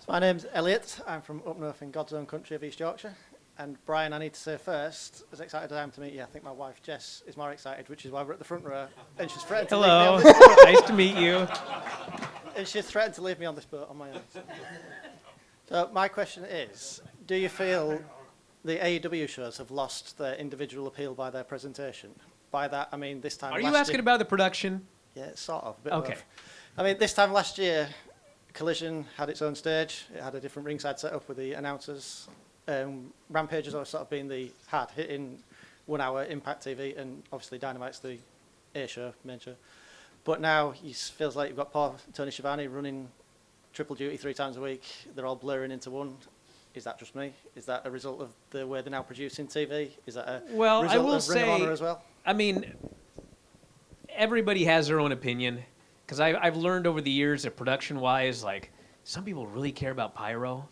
My name's Elliot. I'm from up north in God's own country of East Yorkshire. And Brian, I need to say first, as excited as I am to meet you, I think my wife Jess is more excited, which is why we're at the front row. And she's threatened to leave me on this boat. Nice to meet you. And she's threatened to leave me on this boat on my own. So my question is, do you feel the AEW shows have lost their individual appeal by their presentation? By that, I mean this time Are last you asking year, about the production? Yeah, sort of. A bit of Okay. both. I mean, this time last year, Collision had its own stage. It had a different ringside setup with the announcers. Rampage has always sort of been the hard-hitting 1 hour Impact TV, and obviously Dynamite's the A show, main show. But now it feels like you've got Paul Tony Schiavone running triple duty 3 times a week. They're all blurring into one. Is that just me? Is that a result of the way they're now producing TV? Is that a result I will of Ring of say, Honor as well? I mean, everybody has their own opinion. Because I've learned over the years that production-wise, like, some people really care about pyro.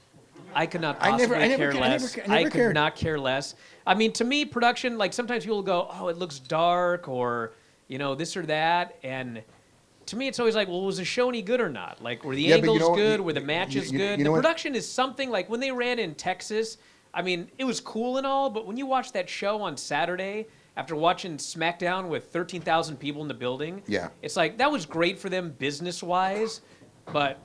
I could not possibly care less. I could not care less. I mean, to me, production, like, sometimes people go, oh, it looks dark, or, you know, this or that. And to me, it's always like, well, was the show any good or not? Like, were the angles good? Were the matches good? The production is something, like, when they ran in Texas, I mean, it was cool and all, but when you watch that show on Saturday, after watching SmackDown with 13,000 people in the building, it's like, that was great for them business-wise, but,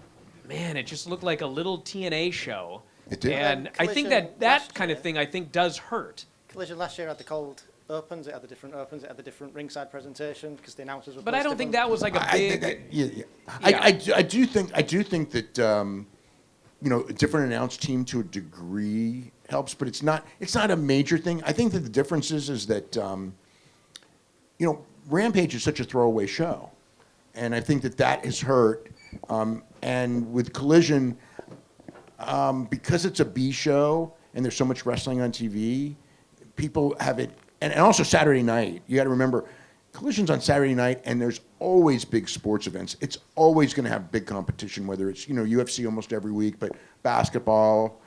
man, it just looked like a little TNA show. It did. And I think that kind of thing, I think, does hurt. Collision last year had the cold opens, it had the different opens, it had the different ringside presentation, because the announcers were But I don't think that was like a big... I do think that, you know, a different announce team to a degree helps, but it's not a major thing. I think that the difference is that, you know, Rampage is such a throwaway show. And I think that has hurt. And with Collision, because it's a B show and there's so much wrestling on TV, people have it, and also Saturday night. You got to remember, Collision's on Saturday night, and there's always big sports events. It's always going to have big competition, whether it's, you know, UFC almost every week, but basketball,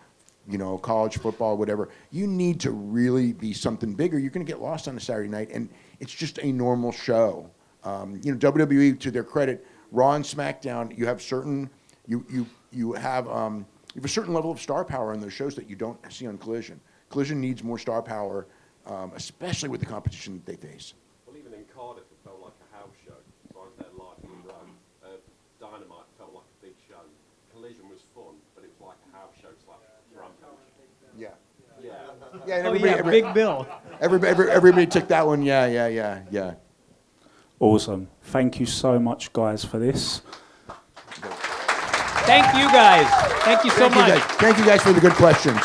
you know, college football, whatever. You need to really be something bigger. You're going to get lost on a Saturday night, and it's just a normal show. You know, WWE, to their credit, Raw and SmackDown, you have certain, you have a certain level of star power in those shows that you don't see on Collision. Collision needs more star power, especially with the competition that they face. Well, even in Cardiff, it felt like a house show. So I was there live from Rome. Dynamite felt like a big show. Collision was fun, but it was like a house show / Rampage. Yeah. Yeah. And Big Bill. Everybody took that one. Yeah. Awesome. Thank you so much, guys, for this. Thank you, guys. Thank you so much. Thank you guys for the good questions.